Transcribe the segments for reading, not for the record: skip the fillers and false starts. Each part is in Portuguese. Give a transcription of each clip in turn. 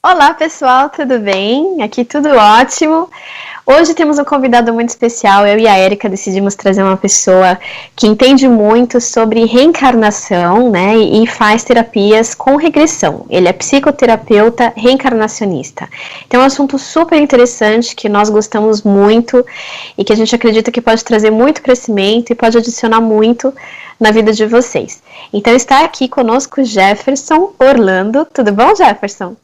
Olá pessoal, tudo bem? Aqui tudo ótimo. Hoje temos um convidado muito especial. Eu e a Érica decidimos trazer uma pessoa que entende muito sobre reencarnação, né? E faz terapias com regressão. Ele é psicoterapeuta reencarnacionista. Então é um assunto super interessante que nós gostamos muito e que a gente acredita que pode trazer muito crescimento e pode adicionar muito na vida de vocês. Então está aqui conosco Jefferson Orlando. Tudo bom, Jefferson?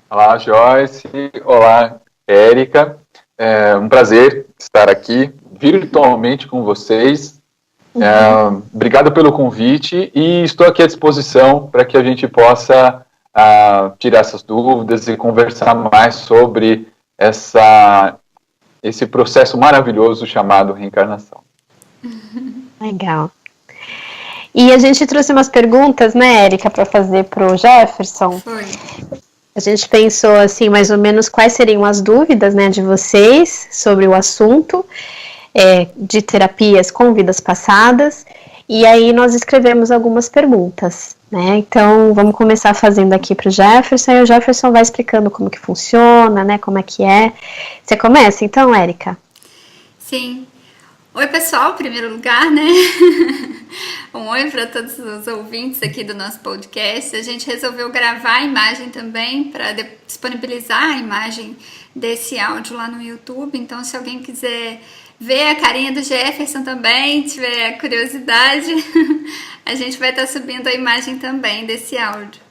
Olá, Joyce. Olá, Érica. É um prazer estar aqui virtualmente com vocês. Obrigado pelo convite e estou aqui à disposição para que a gente possa tirar essas dúvidas e conversar mais sobre esse processo maravilhoso chamado reencarnação. Legal. E a gente trouxe umas perguntas, né, Érica, para fazer para o Jefferson. Foi. A gente pensou, assim, mais ou menos quais seriam as dúvidas, né, de vocês sobre o assunto de terapias com vidas passadas, e aí nós escrevemos algumas perguntas, né, então vamos começar fazendo aqui para o Jefferson, e o Jefferson vai explicando como que funciona, né, como é que é. Você começa, então, Érica? Sim. Oi, pessoal, em primeiro lugar, né? Um oi para todos os ouvintes aqui do nosso podcast. A gente resolveu gravar a imagem também para disponibilizar a imagem desse áudio lá no YouTube. Então, se alguém quiser ver a carinha do Jefferson também, tiver curiosidade, a gente vai estar subindo a imagem também desse áudio.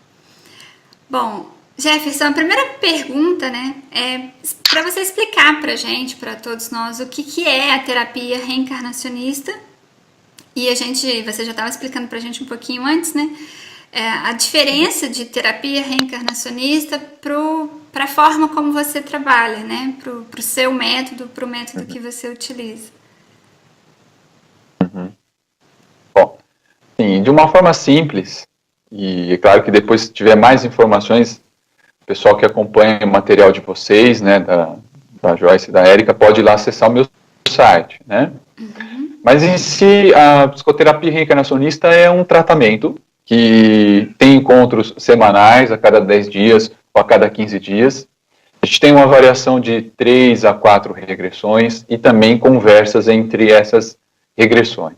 Bom, Jefferson, a primeira pergunta, né, é para você explicar para a gente, para todos nós, o que é a terapia reencarnacionista. E você já estava explicando para a gente um pouquinho antes, né, a diferença de terapia reencarnacionista para a forma como você trabalha, né, para o seu método, para o método que você utiliza. Bom, sim, de uma forma simples, e é claro que depois se tiver mais informações, o pessoal que acompanha o material de vocês, né, da Joyce e da Érica, pode ir lá acessar o meu site, né? Mas em si, a psicoterapia reencarnacionista é um tratamento que tem encontros semanais, a cada 10 dias ou a cada 15 dias. A gente tem uma variação de 3 a 4 regressões e também conversas entre essas regressões.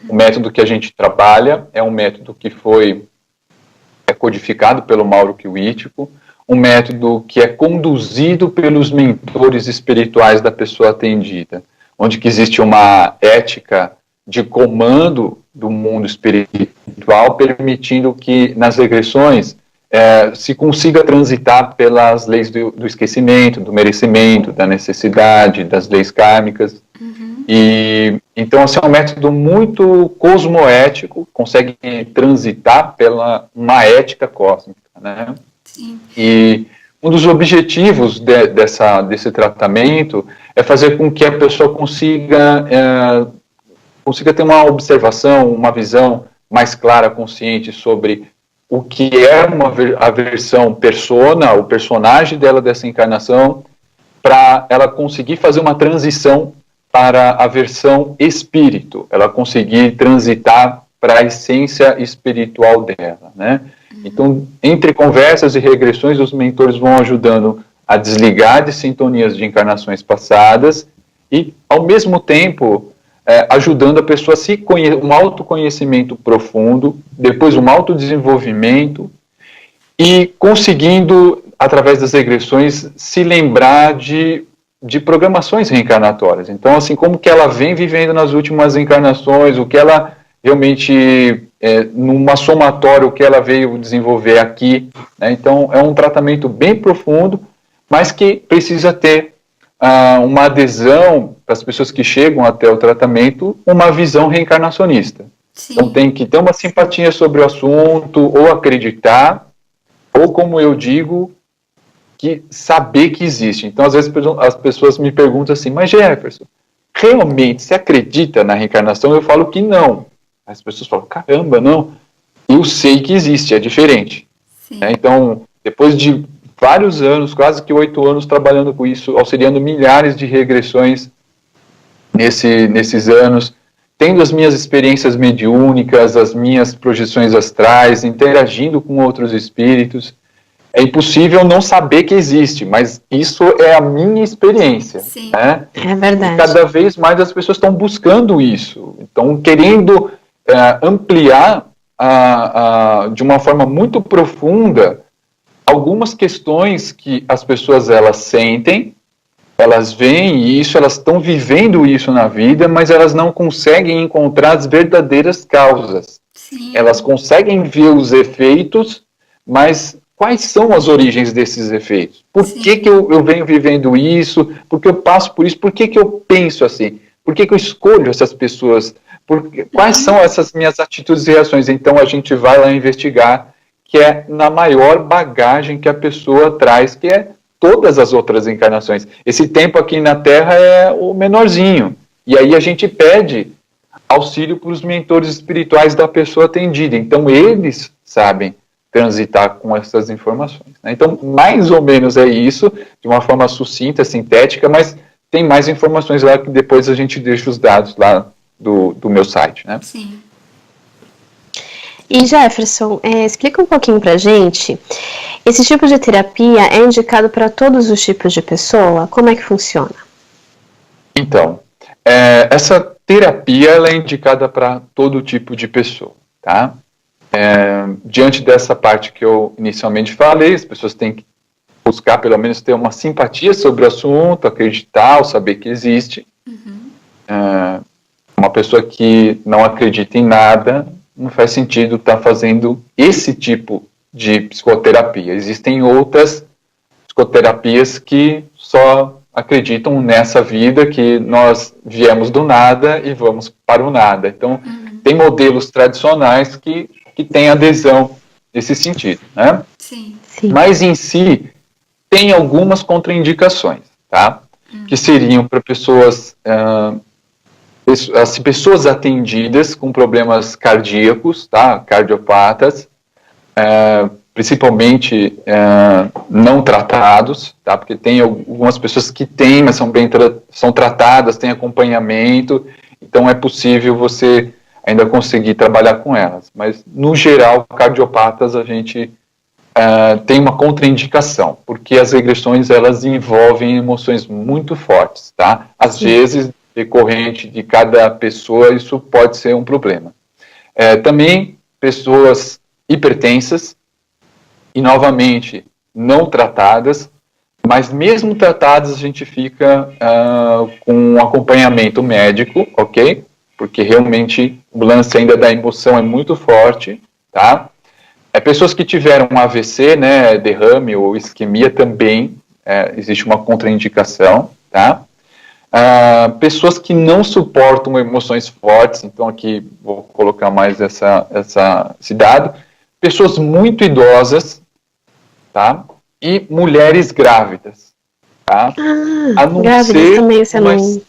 O método que a gente trabalha é um método que foi codificado pelo Mauro Kiwitico, um método que é conduzido pelos mentores espirituais da pessoa atendida, onde que existe uma ética de comando do mundo espiritual, permitindo que nas regressões se consiga transitar pelas leis do esquecimento, do merecimento, da necessidade, das leis kármicas. E então, assim, é um método muito cosmoético, consegue transitar pela uma ética cósmica, né? Sim. E um dos objetivos desse tratamento é fazer com que a pessoa consiga ter uma observação, uma visão mais clara, consciente sobre o que é a versão persona, o personagem dela dessa encarnação, para ela conseguir fazer uma transição para a versão espírito, ela conseguir transitar para a essência espiritual dela, né? Então, entre conversas e regressões, os mentores vão ajudando a desligar de sintonias de encarnações passadas e, ao mesmo tempo, ajudando a pessoa a se conhecer, um autoconhecimento profundo, depois um autodesenvolvimento e conseguindo, através das regressões, se lembrar de programações reencarnatórias. Então, assim, como que ela vem vivendo nas últimas encarnações, o que ela realmente, numa somatória, o que ela veio desenvolver aqui, né? Então, é um tratamento bem profundo, mas que precisa ter uma adesão para as pessoas que chegam até o tratamento, uma visão reencarnacionista. Sim. Então, tem que ter uma simpatia sobre o assunto, ou acreditar, ou, como eu digo, que saber que existe. Então, às vezes, as pessoas me perguntam assim, mas Jefferson, realmente você acredita na reencarnação? Eu falo que não. As pessoas falam, caramba, não. Eu sei que existe, é diferente. Então, depois de vários anos, quase que 8 anos trabalhando com isso, auxiliando milhares de regressões nesses anos, tendo as minhas experiências mediúnicas, as minhas projeções astrais, interagindo com outros espíritos. É impossível não saber que existe, mas isso é a minha experiência. Sim. Né? É verdade. E cada vez mais as pessoas estão buscando isso, estão querendo ampliar de uma forma muito profunda algumas questões que as pessoas elas sentem, elas veem isso, elas estão vivendo isso na vida, mas elas não conseguem encontrar as verdadeiras causas. Sim. Elas conseguem ver os efeitos, mas quais são as origens desses efeitos? Por que eu venho vivendo isso? Por que eu passo por isso? Por que eu penso assim? Por que eu escolho essas pessoas? Quais são essas minhas atitudes e reações? Então a gente vai lá investigar, que é na maior bagagem que a pessoa traz, que é todas as outras encarnações. Esse tempo aqui na Terra é o menorzinho. E aí a gente pede auxílio para os mentores espirituais da pessoa atendida. Então eles sabem transitar com essas informações. Né? Então, mais ou menos é isso, de uma forma sucinta, sintética, mas tem mais informações lá que depois a gente deixa os dados lá do meu site. Né? Sim. E Jefferson, explica um pouquinho pra gente, esse tipo de terapia é indicado para todos os tipos de pessoa? Como é que funciona? Então, essa terapia ela é indicada para todo tipo de pessoa, tá? Diante dessa parte que eu inicialmente falei, as pessoas têm que buscar pelo menos ter uma simpatia sobre o assunto, acreditar, ou saber que existe. Uhum. Uma pessoa que não acredita em nada, não faz sentido estar fazendo esse tipo de psicoterapia. Existem outras psicoterapias que só acreditam nessa vida, que nós viemos do nada e vamos para o nada. Então, tem modelos tradicionais que têm adesão nesse sentido, né? Sim. Sim. Mas, em si, tem algumas contraindicações, tá? Que seriam para pessoas... as pessoas atendidas com problemas cardíacos, tá? Cardiopatas, principalmente não tratados, tá? Porque tem algumas pessoas que têm, mas são tratadas, têm acompanhamento, então é possível você ainda conseguir trabalhar com elas. Mas, no geral, cardiopatas a gente tem uma contraindicação, porque as regressões elas envolvem emoções muito fortes, tá? Às vezes, decorrente de cada pessoa, isso pode ser um problema. Também pessoas hipertensas e, novamente, não tratadas, mas mesmo tratadas a gente fica com um acompanhamento médico, ok? Porque realmente o lance ainda da emoção é muito forte, tá? Pessoas que tiveram um AVC, né, derrame ou isquemia também existe uma contraindicação, tá? Pessoas que não suportam emoções fortes, então aqui vou colocar mais esse dado, pessoas muito idosas, tá? E mulheres grávidas, tá? Grávidas também, você não...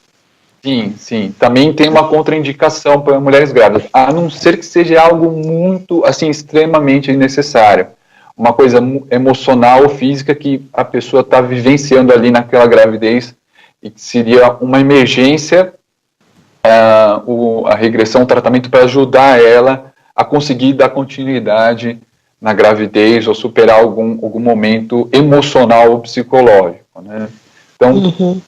Sim, também tem uma contraindicação para mulheres grávidas, a não ser que seja algo muito, assim, extremamente necessário, uma coisa emocional ou física que a pessoa está vivenciando ali naquela gravidez, e que seria uma emergência, a regressão, o tratamento para ajudar ela a conseguir dar continuidade na gravidez ou superar algum momento emocional ou psicológico, né? Então,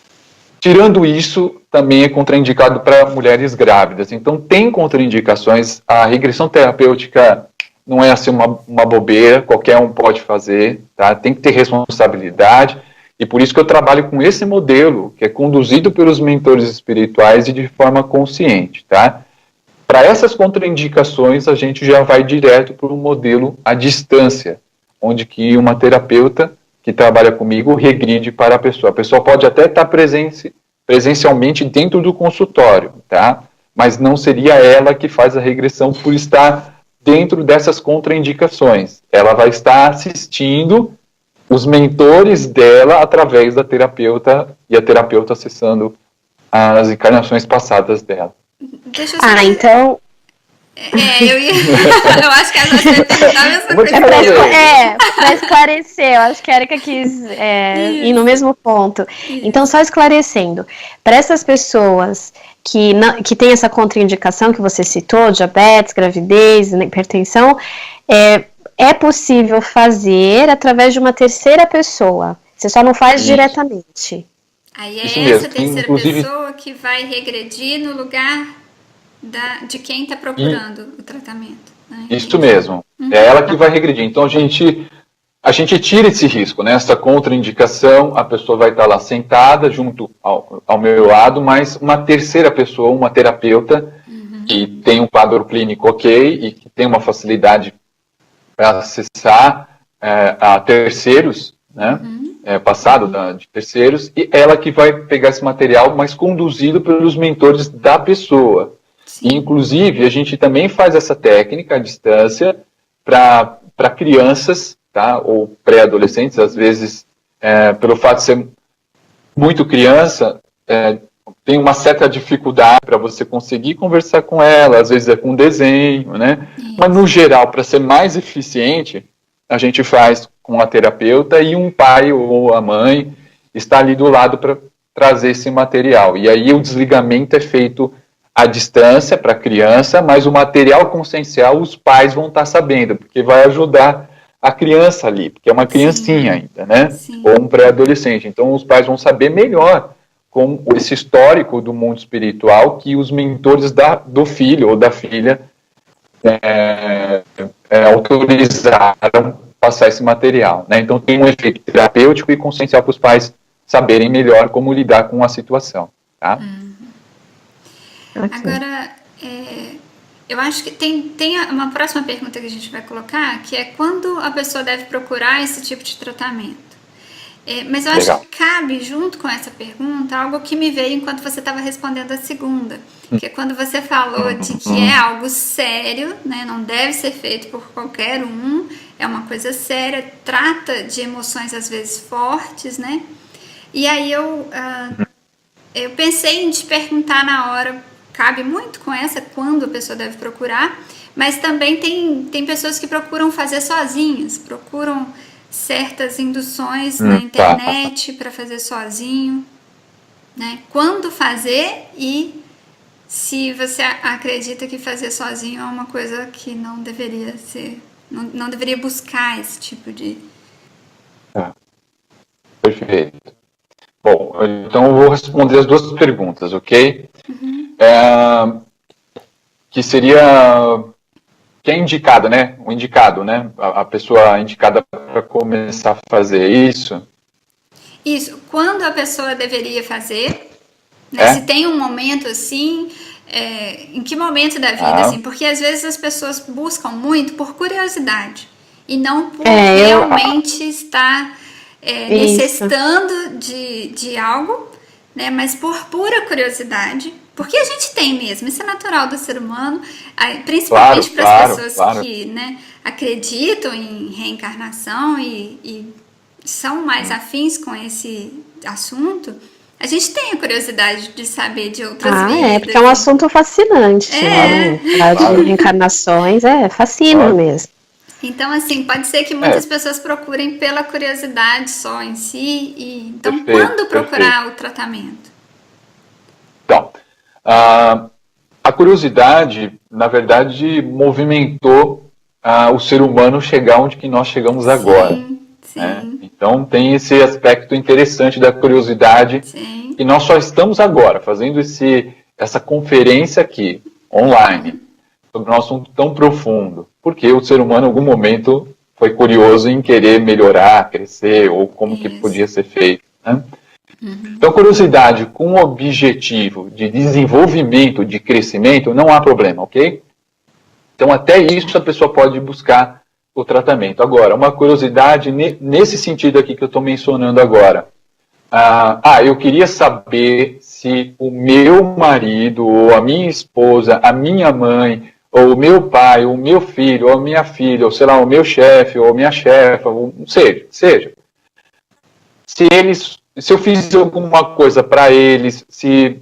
tirando isso, também é contraindicado para mulheres grávidas. Então, tem contraindicações. A regressão terapêutica não é assim uma bobeira, qualquer um pode fazer, tá? Tem que ter responsabilidade. E por isso que eu trabalho com esse modelo, que é conduzido pelos mentores espirituais e de forma consciente, tá? Para essas contraindicações, a gente já vai direto para um modelo à distância, onde que uma terapeuta que trabalha comigo regride para a pessoa. A pessoa pode até estar presencialmente dentro do consultório, tá? Mas não seria ela que faz a regressão por estar dentro dessas contraindicações. Ela vai estar assistindo os mentores dela através da terapeuta e a terapeuta acessando as encarnações passadas dela. Deixa eu só... então... Eu acho que agora você vai perguntar a mesma coisa. Para esclarecer, eu acho que a Erika quis ir no mesmo ponto. Isso. Então, só esclarecendo, para essas pessoas que têm essa contraindicação que você citou, diabetes, gravidez, hipertensão, é possível fazer através de uma terceira pessoa. Você só não faz diretamente. Aí essa terceira pessoa que vai regredir no lugar de quem está procurando o tratamento. Né? Isso mesmo. É ela que vai regredir. Então, a gente tira esse risco, né? Essa contraindicação, a pessoa vai estar lá sentada junto ao meu lado, mas uma terceira pessoa, uma terapeuta, que tem um quadro clínico ok e que tem uma facilidade para acessar a terceiros, né? Passado de terceiros, e ela que vai pegar esse material, mas conduzido pelos mentores da pessoa. E, inclusive, a gente também faz essa técnica à distância para crianças, tá? Ou pré-adolescentes, às vezes, pelo fato de ser muito criança, tem uma certa dificuldade para você conseguir conversar com ela, às vezes é com desenho, né? Mas, no geral, para ser mais eficiente, a gente faz com a terapeuta e um pai ou a mãe está ali do lado para trazer esse material. E aí o desligamento é feito à distância para a criança, mas o material consciencial os pais vão estar sabendo, porque vai ajudar a criança ali, porque é uma criancinha ainda, né? Ou um pré-adolescente. Então os pais vão saber melhor com esse histórico do mundo espiritual que os mentores do filho ou da filha autorizaram passar esse material, né? Então tem um efeito terapêutico e consciencial para os pais saberem melhor como lidar com a situação, tá? Agora, eu acho que tem uma próxima pergunta que a gente vai colocar, que é quando a pessoa deve procurar esse tipo de tratamento. Mas eu acho que cabe, junto com essa pergunta, algo que me veio enquanto você estava respondendo a segunda, que é quando você falou de que é algo sério, né, não deve ser feito por qualquer um, é uma coisa séria, trata de emoções às vezes fortes, né? E aí eu pensei em te perguntar na hora, cabe muito com essa, quando a pessoa deve procurar, mas também tem pessoas que procuram fazer sozinhas, procuram certas induções na internet para fazer sozinho, né? Quando fazer e se você acredita que fazer sozinho é uma coisa que não deveria ser, não deveria buscar esse tipo de... Perfeito. Bom, então eu vou responder as duas perguntas, ok? Que seria... que é indicado, né? O indicado, né? A pessoa indicada para começar a fazer isso. Isso. Quando a pessoa deveria fazer? Né? Se tem um momento assim, em que momento da vida, assim? Porque às vezes as pessoas buscam muito por curiosidade e não por realmente estar necessitando de algo, né? Mas por pura curiosidade. Porque a gente tem mesmo, isso é natural do ser humano, principalmente para as pessoas que, né, acreditam em reencarnação e são mais afins com esse assunto. A gente tem a curiosidade de saber de outras vidas. Porque é um assunto fascinante. De reencarnações, fascina mesmo. Então, assim, pode ser que muitas pessoas procurem pela curiosidade só em si. Então, quando procurar o tratamento? Então... a curiosidade, na verdade, movimentou o ser humano chegar onde que nós chegamos agora. Né? Então, tem esse aspecto interessante da curiosidade, e nós só estamos agora fazendo essa conferência aqui, online, sobre um assunto tão profundo, porque o ser humano, em algum momento, foi curioso em querer melhorar, crescer, ou como que podia ser feito, né? Então, curiosidade com o objetivo de desenvolvimento, de crescimento, não há problema, ok? Então, até isso a pessoa pode buscar o tratamento. Agora, uma curiosidade nesse sentido aqui que eu estou mencionando agora. Eu queria saber se o meu marido, ou a minha esposa, a minha mãe, ou o meu pai, ou o meu filho, ou a minha filha, ou sei lá, o meu chefe, ou a minha chefa, ou seja. Se eu fiz alguma coisa para eles, se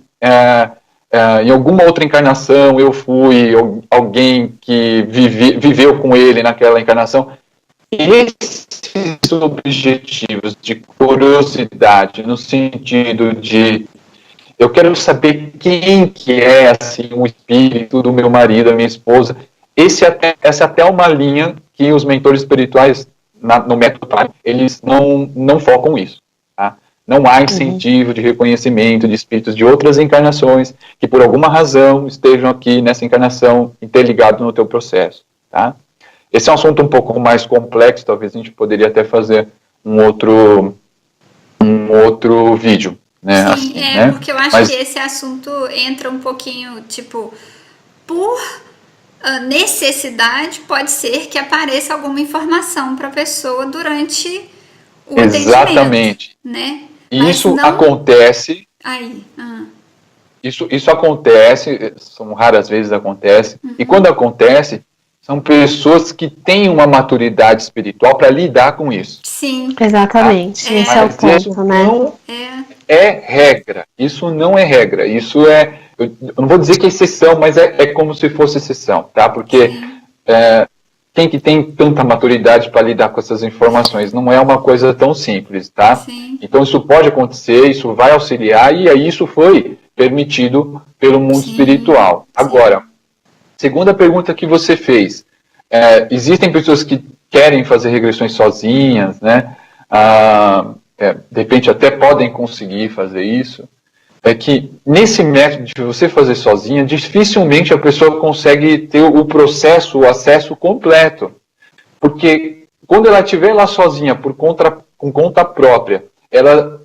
em alguma outra encarnação eu fui alguém que viveu com ele naquela encarnação. Esses objetivos de curiosidade, no sentido de eu quero saber quem que é assim, o espírito do meu marido, da minha esposa, essa até é uma linha que os mentores espirituais no método Prime, eles não focam isso. Tá? Não há incentivo de reconhecimento de espíritos de outras encarnações que por alguma razão estejam aqui nessa encarnação interligados no teu processo. Tá? Esse é um assunto um pouco mais complexo, talvez a gente poderia até fazer um outro vídeo. Né? Sim, assim, né? Porque eu acho que esse assunto entra um pouquinho, tipo, por necessidade, pode ser que apareça alguma informação para a pessoa durante o Exatamente. atendimento, né? E isso acontece... Aí, Isso acontece, são raras vezes acontece, e quando acontece, são pessoas que têm uma maturidade espiritual para lidar com isso. Sim. Exatamente, esse é o ponto, né? Não é regra, isso não é regra, isso é, eu não vou dizer que é exceção, mas é como se fosse exceção, tá? Porque quem que tem tanta maturidade para lidar com essas informações? Não é uma coisa tão simples, tá? Sim. Então isso pode acontecer, isso vai auxiliar, e aí isso foi permitido pelo mundo espiritual. Agora, segunda pergunta que você fez, existem pessoas que querem fazer regressões sozinhas, né? De repente até podem conseguir fazer isso, é que nesse método de você fazer sozinha, dificilmente a pessoa consegue ter o processo, o acesso completo. Porque quando ela estiver lá sozinha, com conta própria, ela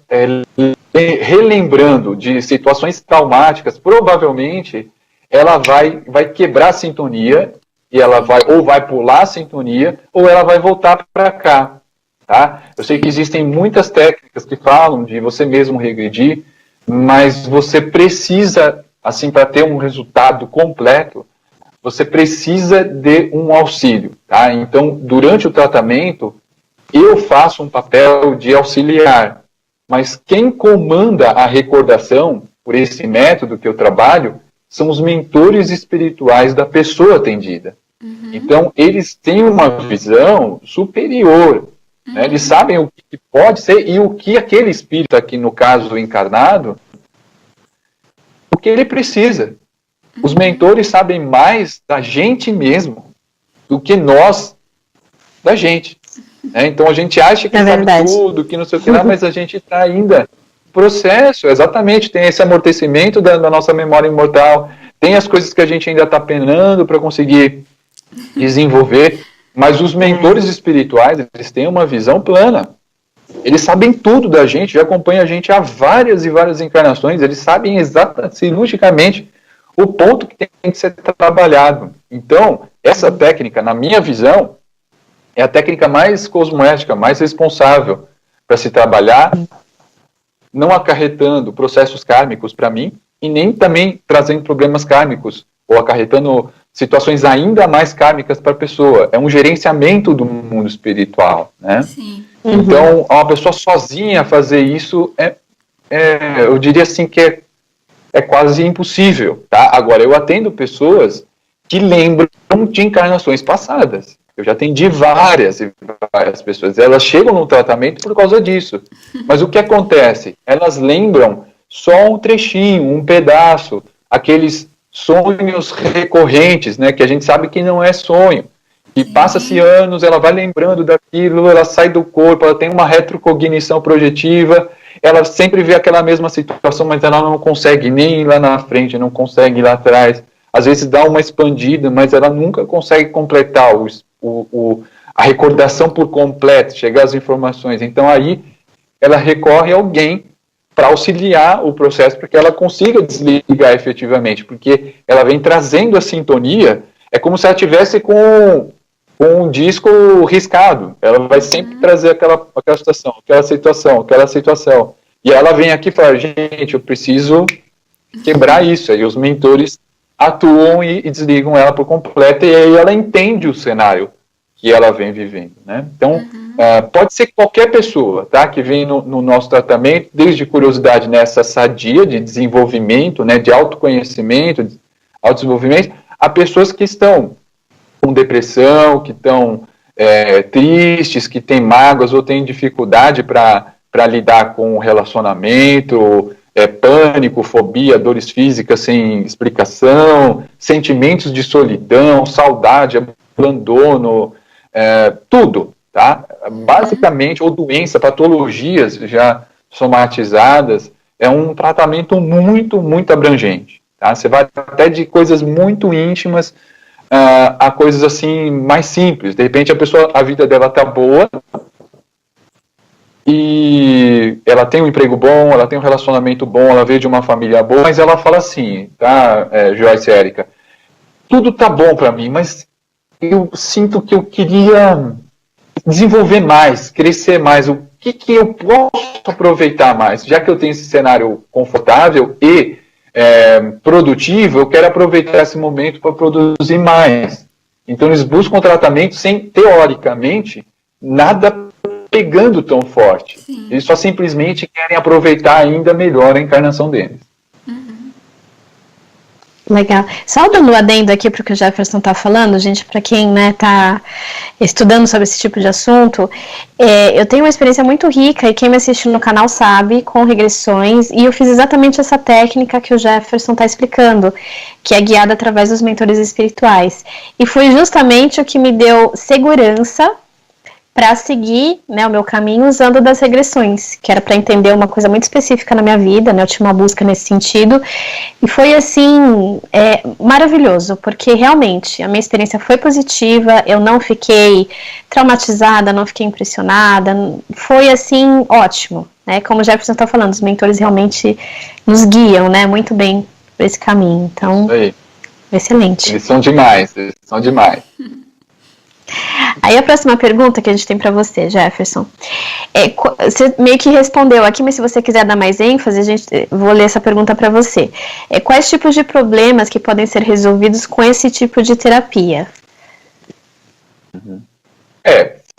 relembrando de situações traumáticas, provavelmente ela vai quebrar a sintonia, e ela vai pular a sintonia, ou ela vai voltar para cá. Tá? Eu sei que existem muitas técnicas que falam de você mesmo regredir, mas você precisa, assim, para ter um resultado completo, você precisa de um auxílio. Tá? Então, durante o tratamento, eu faço um papel de auxiliar, mas quem comanda a recordação, por esse método que eu trabalho, são os mentores espirituais da pessoa atendida. Então, eles têm uma visão superior. Né? Eles sabem o que pode ser e o que aquele espírito, aqui no caso encarnado, o que ele precisa. Os mentores sabem mais da gente mesmo do que nós da gente. Né? Então a gente acha que sabe tudo, que não sei o que lá, mas a gente está ainda no processo, exatamente, tem esse amortecimento da nossa memória imortal, tem as coisas que a gente ainda está penando para conseguir desenvolver. Mas os mentores espirituais, eles têm uma visão plana. Eles sabem tudo da gente, já acompanham a gente há várias e várias encarnações, eles sabem exatamente, cirurgicamente, o ponto que tem que ser trabalhado. Então, essa técnica, na minha visão, é a técnica mais cosmoética, mais responsável para se trabalhar, não acarretando processos kármicos para mim, e nem também trazendo problemas kármicos, ou acarretando situações ainda mais kármicas para a pessoa. É um gerenciamento do mundo espiritual, né? Sim. Então, uma pessoa sozinha fazer isso eu diria assim que é quase impossível, tá? Agora, eu atendo pessoas que lembram de encarnações passadas. Eu já atendi várias e várias pessoas. Elas chegam no tratamento por causa disso. Mas o que acontece? Elas lembram só um trechinho, um pedaço, aqueles sonhos recorrentes, né, que a gente sabe que não é sonho, e passa-se anos, ela vai lembrando daquilo, ela sai do corpo, ela tem uma retrocognição projetiva, ela sempre vê aquela mesma situação, mas ela não consegue nem ir lá na frente, não consegue ir lá atrás, às vezes dá uma expandida, mas ela nunca consegue completar a recordação por completo, chegar às informações. Então aí ela recorre a alguém para auxiliar o processo, para que ela consiga desligar efetivamente, porque ela vem trazendo a sintonia, é como se ela tivesse com um disco riscado, ela vai sempre trazer aquela situação, e ela vem aqui e fala, gente, eu preciso quebrar isso, aí os mentores atuam e desligam ela por completo, e aí ela entende o cenário que ela vem vivendo, né? Então, Pode ser qualquer pessoa, tá, que vem no nosso tratamento, desde curiosidade nessa sadia de desenvolvimento, né, de autoconhecimento, de autodesenvolvimento, a pessoas que estão com depressão, que estão tristes, que têm mágoas ou têm dificuldade para lidar com o relacionamento, pânico, fobia, dores físicas sem explicação, sentimentos de solidão, saudade, abandono, tudo, tá? Basicamente, ou doença, patologias já somatizadas, é um tratamento muito, muito abrangente, tá? Você vai até de coisas muito íntimas a coisas assim mais simples. De repente a vida dela tá boa e ela tem um emprego bom, ela tem um relacionamento bom, ela veio de uma família boa, mas ela fala assim, tá, Joyce e Érica, tudo tá bom para mim, mas eu sinto que eu queria desenvolver mais, crescer mais, o que eu posso aproveitar mais, já que eu tenho esse cenário confortável e produtivo, eu quero aproveitar esse momento para produzir mais. Então eles buscam tratamento sem, teoricamente, nada pegando tão forte. Sim. Eles só simplesmente querem aproveitar ainda melhor a encarnação deles. Legal. Só dando um adendo aqui para o que o Jefferson está falando, gente, para quem está estudando sobre esse tipo de assunto, eu tenho uma experiência muito rica, e quem me assiste no canal sabe, com regressões, e eu fiz exatamente essa técnica que o Jefferson está explicando, que é guiada através dos mentores espirituais. E foi justamente o que me deu segurança para seguir, né, o meu caminho usando das regressões, que era para entender uma coisa muito específica na minha vida, né, eu tinha uma busca nesse sentido, e foi assim, maravilhoso, porque realmente a minha experiência foi positiva, eu não fiquei traumatizada, não fiquei impressionada, foi assim, ótimo, né, como o Jefferson está falando, os mentores realmente nos guiam, né, muito bem por esse caminho, então, excelente. Eles são demais, Aí a próxima pergunta que a gente tem para você, Jefferson, você meio que respondeu aqui, mas se você quiser dar mais ênfase, vou ler essa pergunta para você. Quais tipos de problemas que podem ser resolvidos com esse tipo de terapia?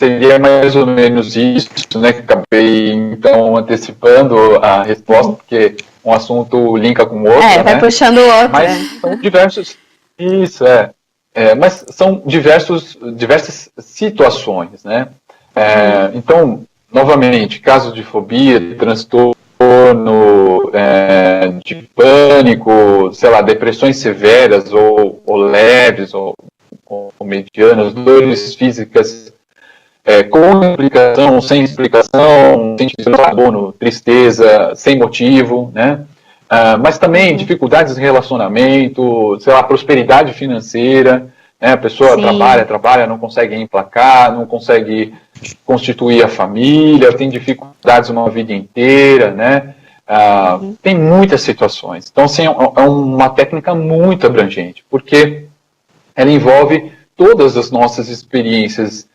Seria mais ou menos isso, né, que acabei, então, antecipando a resposta, porque um assunto linka com o outro, vai puxando o outro. Mas são diversos, mas são diversas situações, né? Então, novamente, casos de fobia, de transtorno, de pânico, sei lá, depressões severas ou leves ou medianas, dores físicas com explicação, sem explicação, sentimento de abandono, tristeza, sem motivo, né? Mas também dificuldades de relacionamento, sei lá, prosperidade financeira, né? A pessoa trabalha, não consegue emplacar, não consegue constituir a família, tem dificuldades uma vida inteira, né? Tem muitas situações. Então, assim, é uma técnica muito abrangente, porque ela envolve todas as nossas experiências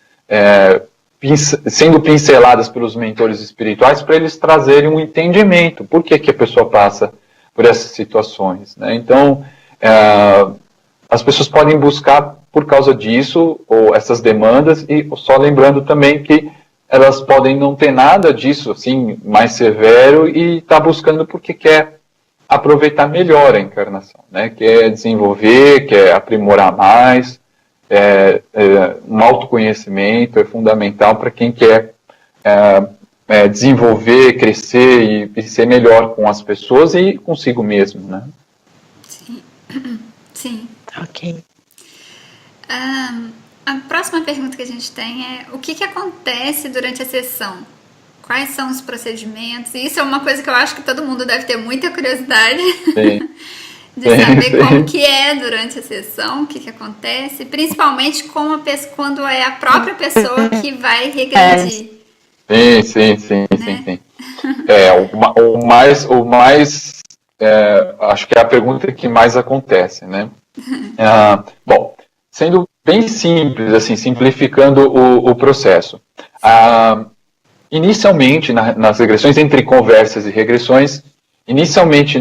sendo pinceladas pelos mentores espirituais para eles trazerem um entendimento. Por que a pessoa passa por essas situações, né? Então, as pessoas podem buscar por causa disso, ou essas demandas, e só lembrando também que elas podem não ter nada disso, assim, mais severo, e tá buscando porque quer aproveitar melhor a encarnação, né? Quer desenvolver, quer aprimorar mais, um autoconhecimento é fundamental para quem quer desenvolver, crescer e ser melhor com as pessoas e consigo mesmo, né? Sim. Ok. A próxima pergunta que a gente tem é: o que acontece durante a sessão? Quais são os procedimentos? E isso é uma coisa que eu acho que todo mundo deve ter muita curiosidade de saber como que é durante a sessão, o que acontece, principalmente quando é a própria pessoa que vai regredir. Sim. O mais acho que é a pergunta que mais acontece, né? Bom, sendo bem simples, assim, simplificando o processo. Inicialmente, nas regressões, entre conversas e regressões, inicialmente,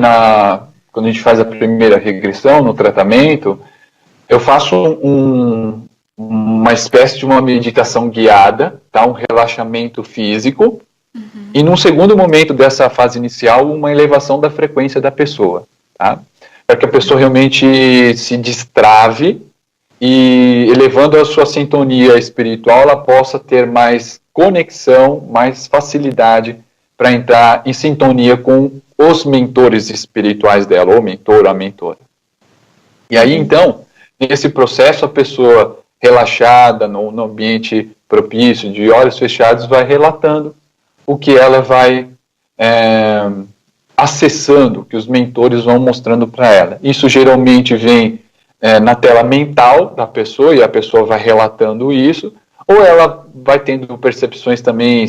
quando a gente faz a primeira regressão no tratamento, eu faço uma espécie de uma meditação guiada, tá? Um relaxamento físico, e num segundo momento dessa fase inicial, uma elevação da frequência da pessoa, tá? Para que a pessoa realmente se destrave e, elevando a sua sintonia espiritual, ela possa ter mais conexão, mais facilidade para entrar em sintonia com os mentores espirituais dela, ou mentor, a mentora. E aí, então, nesse processo, a pessoa relaxada, no ambiente propício, de olhos fechados, vai relatando o que ela vai acessando, que os mentores vão mostrando para ela. Isso geralmente vem na tela mental da pessoa, e a pessoa vai relatando isso, ou ela vai tendo percepções também,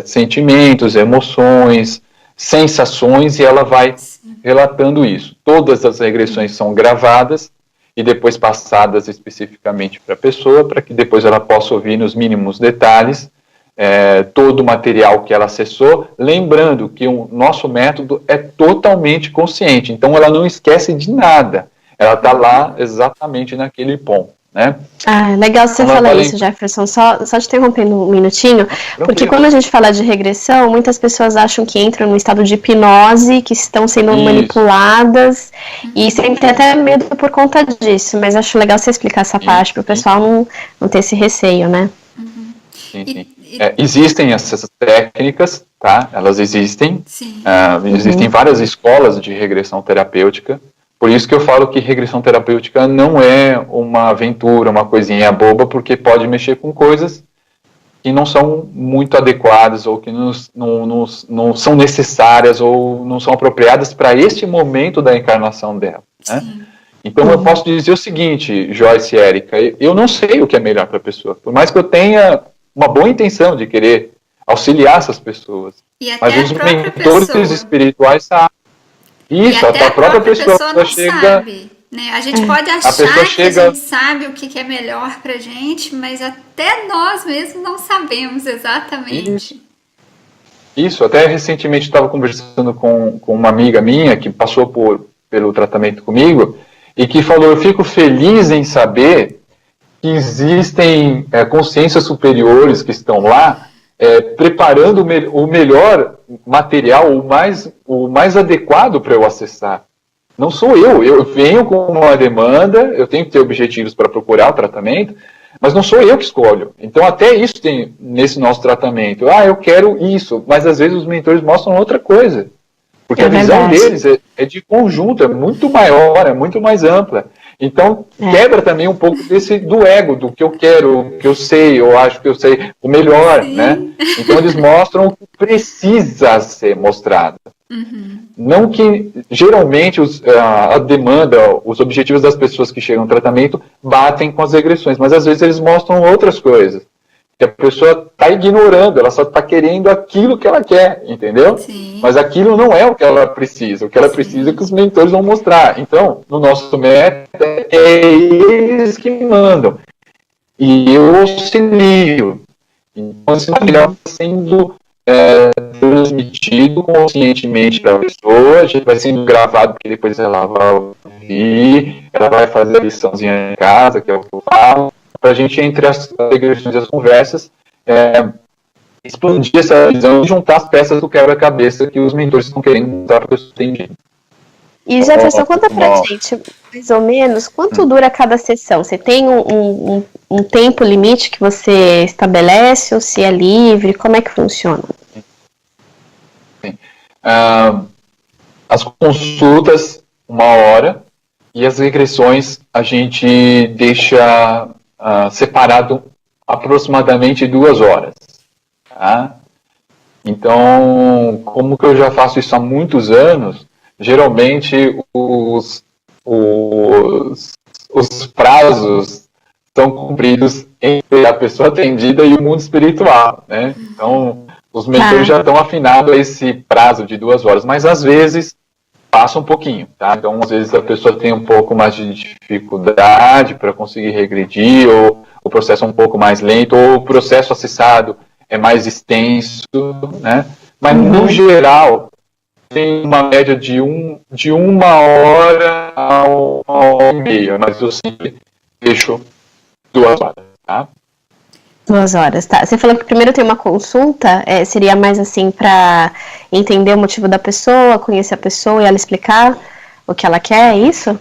sentimentos, emoções, sensações, e ela vai relatando isso. Todas as regressões são gravadas e depois passadas especificamente para a pessoa, para que depois ela possa ouvir nos mínimos detalhes todo o material que ela acessou, lembrando que o nosso método é totalmente consciente, então ela não esquece de nada, ela está lá exatamente naquele ponto, né? Ah, legal você falar isso, Jefferson, só te interrompendo um minutinho, porque quando a gente fala de regressão, muitas pessoas acham que entram num estado de hipnose, que estão sendo manipuladas, e sempre tem até medo por conta disso, mas acho legal você explicar essa parte para o pessoal não ter esse receio, né? Sim. Existem essas técnicas, tá? Elas existem. Existem várias escolas de regressão terapêutica. Por isso que eu falo que regressão terapêutica não é uma aventura, uma coisinha boba, porque pode mexer com coisas que não são muito adequadas, ou que não são necessárias, ou não são apropriadas para este momento da encarnação dela, né? Então eu posso dizer o seguinte, Joyce e Érica, eu não sei o que é melhor para a pessoa, por mais que eu tenha uma boa intenção de querer auxiliar essas pessoas. Mas os mentores espirituais sabem. Isso, até a própria pessoa não chega... sabe, né? A gente pode achar que a gente sabe o que é melhor pra gente, mas até nós mesmos não sabemos exatamente. Isso, até recentemente estava conversando com uma amiga minha que passou pelo tratamento comigo e que falou, eu fico feliz em saber que existem consciências superiores que estão lá preparando o melhor material, o mais adequado para eu acessar. Não sou eu venho com uma demanda, eu tenho que ter objetivos para procurar o tratamento, mas não sou eu que escolho. Então até isso tem nesse nosso tratamento. Eu quero isso, mas às vezes os mentores mostram outra coisa. Porque a visão deles é de conjunto, é muito maior, é muito mais ampla. Então, quebra também um pouco do ego, do que eu quero, o que eu sei, eu acho que eu sei o melhor, né? Então, eles mostram o que precisa ser mostrado. Não que, geralmente, a demanda, os objetivos das pessoas que chegam ao tratamento batem com as regressões, mas às vezes eles mostram outras coisas. Que a pessoa está ignorando, ela só está querendo aquilo que ela quer, entendeu? Mas aquilo não é o que ela precisa, o que ela precisa é que os mentores vão mostrar. Então, no nosso método, é eles que mandam. E eu auxilio. Então, esse material está sendo transmitido conscientemente para a pessoa, vai sendo gravado, porque depois ela vai ouvir, ela vai fazer a liçãozinha em casa, que é o que eu falo, para a gente, entre as regressões e as conversas, expandir essa visão e juntar as peças do quebra-cabeça que os mentores estão querendo mostrar para a pessoa entender. E, Jefferson, conta pra gente, mais ou menos, quanto dura cada sessão? Você tem um tempo limite que você estabelece, ou se é livre? Como é que funciona? As consultas, 1 hora, e as regressões a gente deixa separado aproximadamente 2 horas. Tá? Então, como que eu já faço isso há muitos anos, geralmente os prazos são cumpridos entre a pessoa atendida e o mundo espiritual, né? Então, os mentores já estão afinados a esse prazo de 2 horas, mas às vezes passa um pouquinho, tá? Então, às vezes a pessoa tem um pouco mais de dificuldade para conseguir regredir, ou o processo é um pouco mais lento, ou o processo acessado é mais extenso, né? Mas, no geral, tem uma média de 1 hora a 1 hora e meia, mas eu sempre deixo 2 horas, tá? 2 horas, tá. Você falou que primeiro tem uma consulta, seria mais assim para entender o motivo da pessoa, conhecer a pessoa e ela explicar o que ela quer, é isso?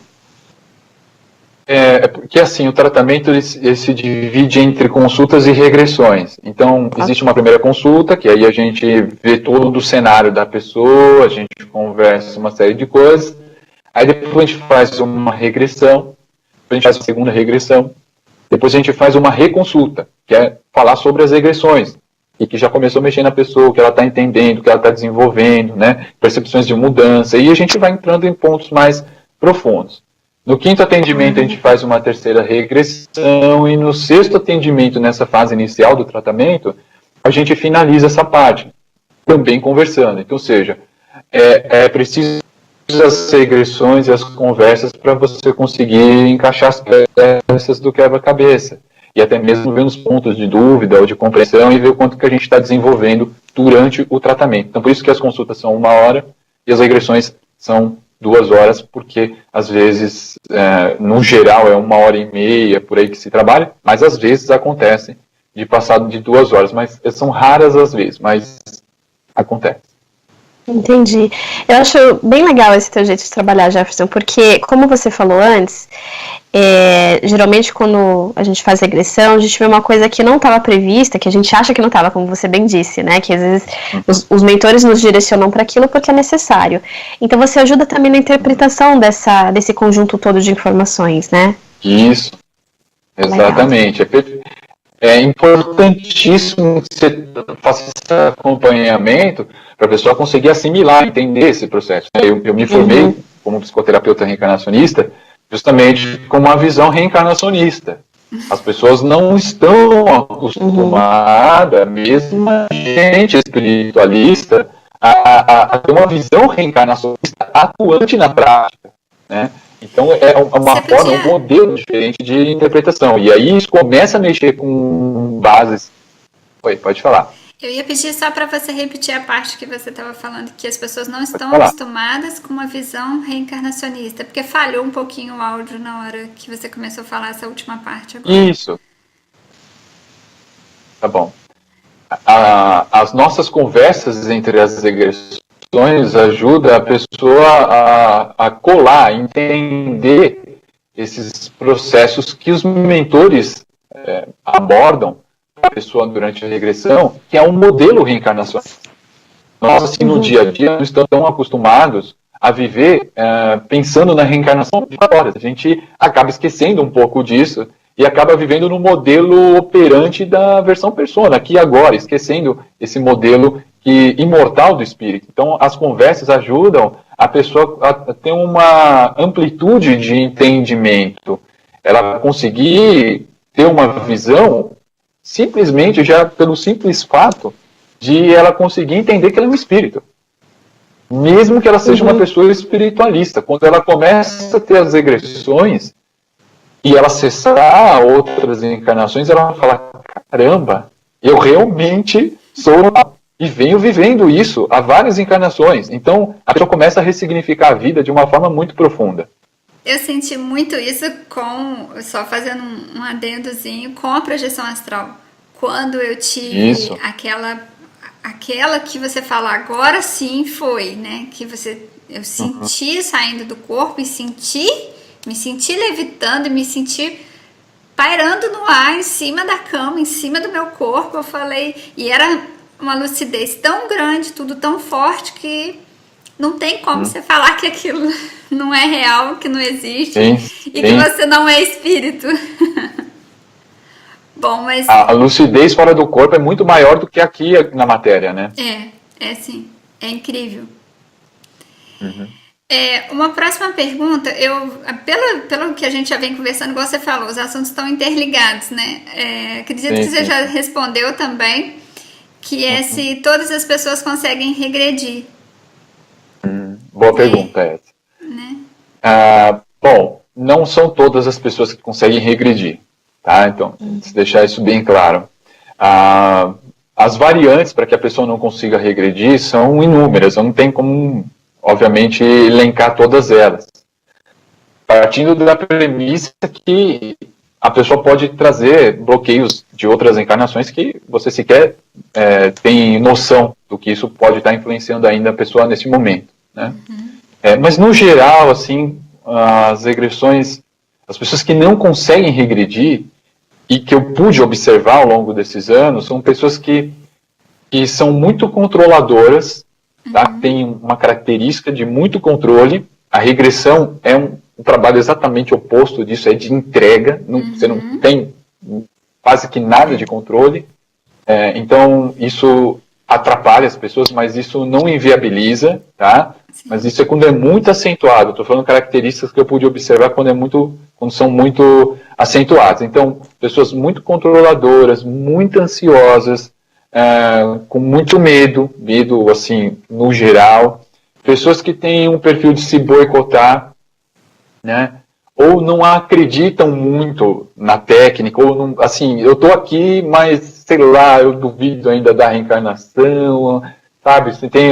É porque, assim, o tratamento ele se divide entre consultas e regressões. Então, existe uma primeira consulta, que aí a gente vê todo o cenário da pessoa, a gente conversa uma série de coisas, aí depois a gente faz uma regressão, depois a gente faz a segunda regressão, depois a gente faz uma reconsulta, que é falar sobre as regressões, e que já começou a mexer na pessoa, o que ela está entendendo, o que ela está desenvolvendo, né, percepções de mudança, e a gente vai entrando em pontos mais profundos. No 5º atendimento, a gente faz uma terceira regressão, e no 6º atendimento, nessa fase inicial do tratamento, a gente finaliza essa parte, também conversando. Então, ou seja, é preciso as regressões e as conversas para você conseguir encaixar as peças do quebra-cabeça, e até mesmo ver os pontos de dúvida ou de compreensão e ver o quanto que a gente está desenvolvendo durante o tratamento. Então, por isso que as consultas são 1 hora e as regressões são 2 horas, porque às vezes, no geral, é 1h30 por aí que se trabalha, mas às vezes acontece de passar de 2 horas, mas são raras as vezes, mas acontece. Entendi. Eu acho bem legal esse teu jeito de trabalhar, Jefferson, porque, como você falou antes, geralmente quando a gente faz regressão, a gente vê uma coisa que não estava prevista, que a gente acha que não estava, como você bem disse, né? Que às vezes os mentores nos direcionam para aquilo porque é necessário. Então você ajuda também na interpretação desse conjunto todo de informações, né? Isso, exatamente. É importantíssimo que você faça esse acompanhamento para a pessoa conseguir assimilar, entender esse processo. Eu me formei como psicoterapeuta reencarnacionista justamente com uma visão reencarnacionista. As pessoas não estão acostumadas, mesmo a gente espiritualista, a ter uma visão reencarnacionista atuante na prática, né? Então, é uma forma, um modelo diferente de interpretação. E aí, isso começa a mexer com bases... Oi, pode falar. Eu ia pedir só para você repetir a parte que você estava falando, que as pessoas não estão acostumadas com uma visão reencarnacionista, porque falhou um pouquinho o áudio na hora que você começou a falar essa última parte agora. Isso. Tá bom. As nossas conversas entre as regressões ajuda a pessoa a colar, a entender esses processos que os mentores abordam a pessoa durante a regressão, que é um modelo reencarnacional. Nós, assim, no dia a dia, não estamos tão acostumados a viver pensando na reencarnação de horas. A gente acaba esquecendo um pouco disso e acaba vivendo no modelo operante da versão persona, aqui e agora, esquecendo esse modelo imortal do espírito. Então, as conversas ajudam a pessoa a ter uma amplitude de entendimento, ela conseguir ter uma visão simplesmente já pelo simples fato de ela conseguir entender que ela é um espírito. Mesmo que ela seja uma pessoa espiritualista. Quando ela começa a ter as regressões e ela acessar outras encarnações, ela vai falar, caramba, eu realmente sou e venho vivendo isso há várias encarnações. Então, a pessoa começa a ressignificar a vida de uma forma muito profunda. Eu senti muito isso só fazendo um adendozinho, com a projeção astral. Quando eu tive aquela que você fala, agora sim foi, né? Que eu senti saindo do corpo e me senti levitando e me senti pairando no ar, em cima da cama, em cima do meu corpo. Eu falei, e era uma lucidez tão grande, tudo tão forte, que não tem como você falar que aquilo não é real, que não existe, que você não é espírito. Bom, mas... A lucidez fora do corpo é muito maior do que aqui na matéria, né? Sim. É incrível. Uma próxima pergunta, pelo que a gente já vem conversando, igual você falou, os assuntos estão interligados, né? Acredito que você já respondeu também, que é se todas as pessoas conseguem regredir. Boa pergunta essa. Né? Bom, não são todas as pessoas que conseguem regredir, tá? Então, se deixar isso bem claro. As variantes para que a pessoa não consiga regredir são inúmeras, não tem como, obviamente, elencar todas elas. Partindo da premissa que a pessoa pode trazer bloqueios de outras encarnações que você sequer tem noção do que isso pode estar influenciando ainda a pessoa nesse momento, né? Mas no geral, assim, as regressões, as pessoas que não conseguem regredir e que eu pude observar ao longo desses anos, são pessoas que são muito controladoras, tá? Tem uma característica de muito controle. A regressão é um trabalho exatamente oposto disso, é de entrega, você não tem quase que nada de controle, então isso atrapalha as pessoas, mas isso não inviabiliza, tá? Sim. Mas isso é quando é muito acentuado. Estou falando características que eu pude observar quando são muito acentuadas. Então, pessoas muito controladoras, muito ansiosas, com muito medo, assim, no geral. Pessoas que têm um perfil de se boicotar, né? Ou não acreditam muito na técnica, ou não, assim, eu estou aqui, mas sei lá, eu duvido ainda da reencarnação, sabe? Se tem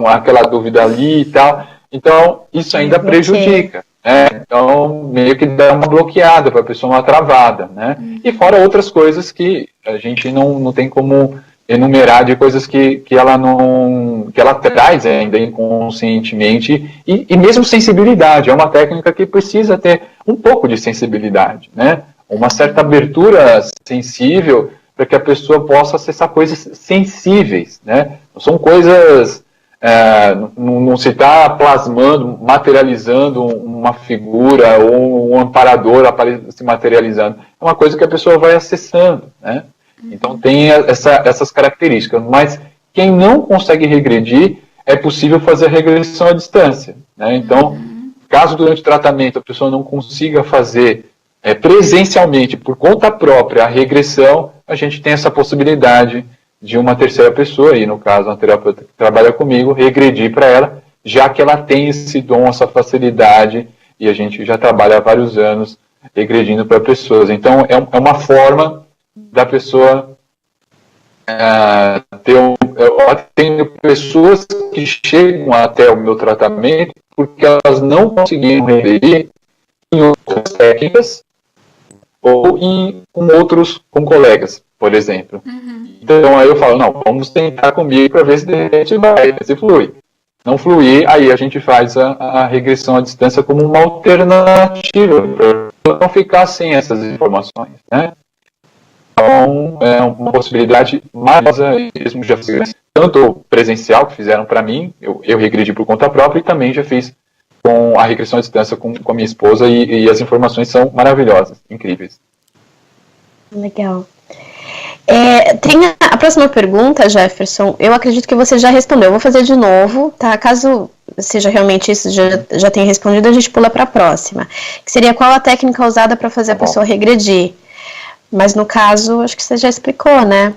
aquela dúvida ali e tal. Então, isso ainda prejudica, né? Então, meio que dá uma bloqueada para a pessoa, uma travada, né? E fora outras coisas que a gente não tem como enumerar, de coisas que ela traz ainda inconscientemente, e mesmo sensibilidade. É uma técnica que precisa ter um pouco de sensibilidade, né? Uma certa abertura sensível para que a pessoa possa acessar coisas sensíveis, né? Não são coisas, não se está plasmando, materializando uma figura ou um amparador se materializando. É uma coisa que a pessoa vai acessando, né? Então tem essas características, mas quem não consegue regredir, é possível fazer a regressão à distância, né? Então, caso durante o tratamento a pessoa não consiga fazer presencialmente, por conta própria, a regressão, a gente tem essa possibilidade de uma terceira pessoa, e no caso, uma terapeuta que trabalha comigo, regredir para ela, já que ela tem esse dom, essa facilidade, e a gente já trabalha há vários anos regredindo para pessoas. Então, é uma forma da pessoa eu tenho pessoas que chegam até o meu tratamento porque elas não conseguiram regredir em outras técnicas ou com colegas, por exemplo. Então aí eu falo, não, vamos tentar comigo para ver se de repente se flui. Não fluir, aí a gente faz a regressão à distância como uma alternativa para não ficar sem essas informações, né? Então, é uma possibilidade maravilhosa, mesmo já fiz tanto presencial, que fizeram para mim, eu regredi por conta própria, e também já fiz com a regressão à distância com a minha esposa, e as informações são maravilhosas, incríveis. Legal. Tem a próxima pergunta, Jefferson, eu acredito que você já respondeu, eu vou fazer de novo, tá? Caso seja realmente isso, já tenha respondido, a gente pula para a próxima, que seria qual a técnica usada para fazer a pessoa regredir. Mas no caso, acho que você já explicou, né?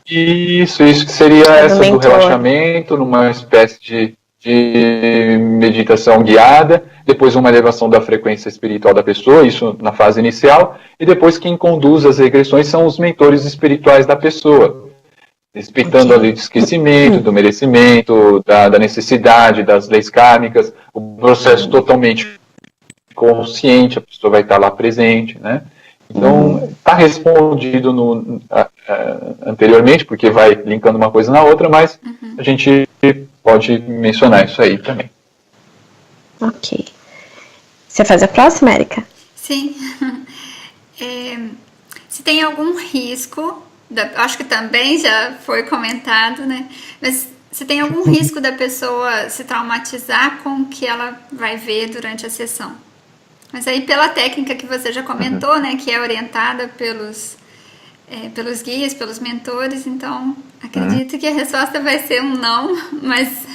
Isso que seria essa do relaxamento, numa espécie de meditação guiada, depois uma elevação da frequência espiritual da pessoa, isso na fase inicial, e depois quem conduz as regressões são os mentores espirituais da pessoa, respeitando a lei do esquecimento, do merecimento, da necessidade, das leis kármicas, o processo totalmente consciente, a pessoa vai estar lá presente, né? Então, está respondido anteriormente, porque vai linkando uma coisa na outra, mas a gente pode mencionar isso aí também. Ok. Você faz a próxima, Érica? Sim. Se tem algum risco, acho que também já foi comentado, né? Mas se tem algum risco da pessoa se traumatizar com o que ela vai ver durante a sessão? Mas aí pela técnica que você já comentou, né, que é orientada pelos guias, pelos mentores, então acredito que a resposta vai ser um não, mas...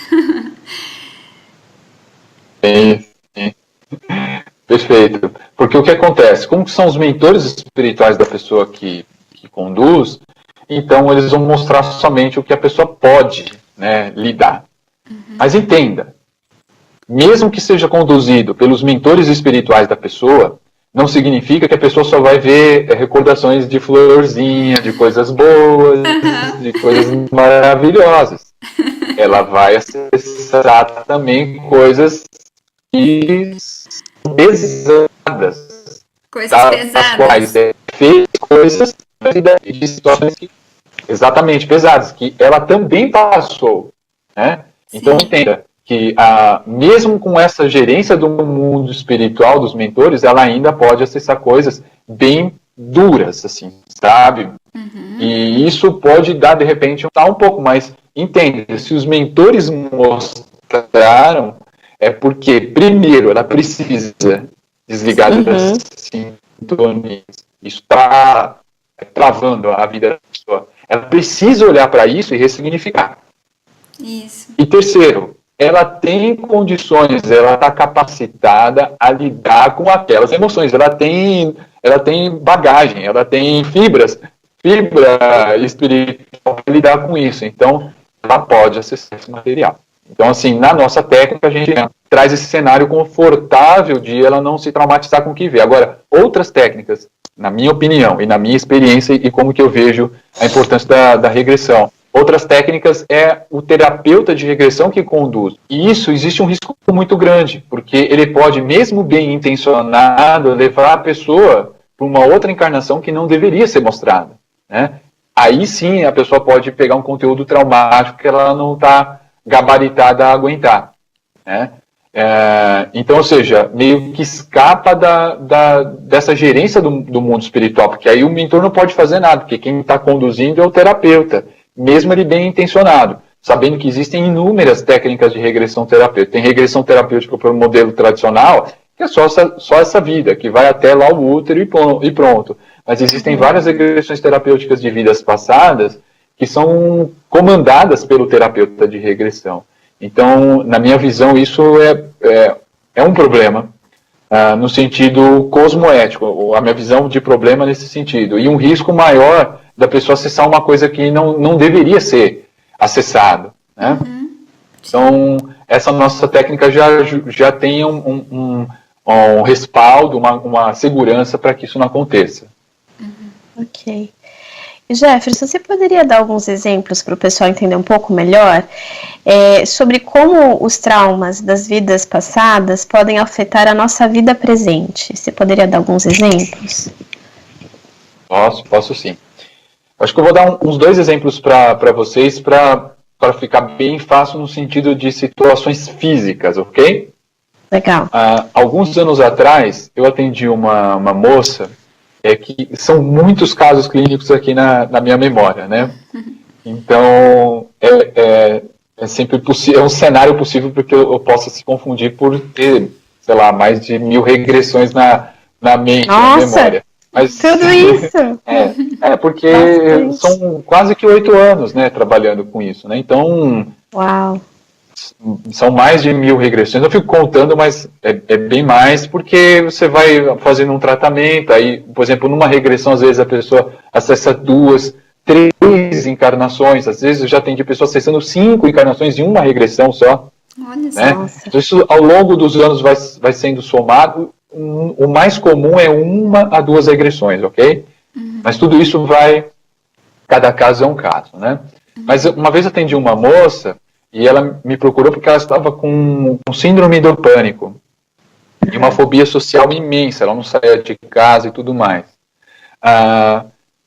Sim. Perfeito. Porque o que acontece? Como são os mentores espirituais da pessoa que conduz, então eles vão mostrar somente o que a pessoa pode, né, lidar. Mas entenda, mesmo que seja conduzido pelos mentores espirituais da pessoa, não significa que a pessoa só vai ver recordações de florzinha, de coisas boas, de coisas maravilhosas. Ela vai acessar também coisas que são pesadas, Coisas pesadas. Quais fez coisas de situações que, exatamente, pesadas, que ela também passou, né? Então, entenda que, mesmo com essa gerência do mundo espiritual dos mentores, ela ainda pode acessar coisas bem duras, assim, sabe? E isso pode dar, de repente, um pouco, mas entenda, se os mentores mostraram, é porque, primeiro, ela precisa desligar das sintonias. Isso está travando a vida da pessoa. Ela precisa olhar para isso e ressignificar. Isso. E terceiro, ela tem condições, ela está capacitada a lidar com aquelas emoções. Ela tem bagagem, ela tem fibra espiritual para lidar com isso. Então, ela pode acessar esse material. Então, assim, na nossa técnica, a gente traz esse cenário confortável de ela não se traumatizar com o que vê. Agora, outras técnicas, na minha opinião e na minha experiência e como que eu vejo a importância da regressão, outras técnicas é o terapeuta de regressão que conduz. E isso, existe um risco muito grande, porque ele pode, mesmo bem intencionado, levar a pessoa para uma outra encarnação que não deveria ser mostrada, né? Aí sim a pessoa pode pegar um conteúdo traumático que ela não está gabaritada a aguentar, né? Então, ou seja, meio que escapa dessa gerência do mundo espiritual, porque aí o mentor não pode fazer nada, porque quem está conduzindo é o terapeuta, mesmo ele bem intencionado, sabendo que existem inúmeras técnicas de regressão terapêutica. Tem regressão terapêutica para o modelo tradicional, que é só essa vida, que vai até lá o útero e pronto. Mas existem várias regressões terapêuticas de vidas passadas que são comandadas pelo terapeuta de regressão. Então, na minha visão, isso é um problema, no sentido cosmoético, a minha visão de problema nesse sentido, e um risco maior da pessoa acessar uma coisa que não deveria ser acessado, né? Então, essa nossa técnica já tem um respaldo, uma segurança para que isso não aconteça. Ok. Jefferson, você poderia dar alguns exemplos para o pessoal entender um pouco melhor sobre como os traumas das vidas passadas podem afetar a nossa vida presente? Você poderia dar alguns exemplos? Posso sim. Acho que eu vou dar uns 2 exemplos para vocês para ficar bem fácil no sentido de situações físicas, ok? Legal. Alguns anos atrás, eu atendi uma moça, que são muitos casos clínicos aqui na minha memória, né? Então, é sempre possível, é um cenário possível porque eu possa se confundir por ter, sei lá, mais de 1000 regressões na mente, na memória. Mas, tudo isso? Porque são quase que 8 anos, né, trabalhando com isso, né? Então, uau, são mais de 1000 regressões. Eu fico contando, mas é bem mais, porque você vai fazendo um tratamento, aí, por exemplo, numa regressão, às vezes a pessoa acessa 2, 3 encarnações, às vezes eu já atendi pessoas acessando 5 encarnações em uma regressão só. Olha só. Né? Então, isso ao longo dos anos vai sendo somado. O mais comum é 1 a 2 regressões, ok? Mas tudo isso cada caso é um caso, né? Mas uma vez atendi uma moça e ela me procurou porque ela estava com síndrome do pânico e uma fobia social imensa, ela não saía de casa e tudo mais.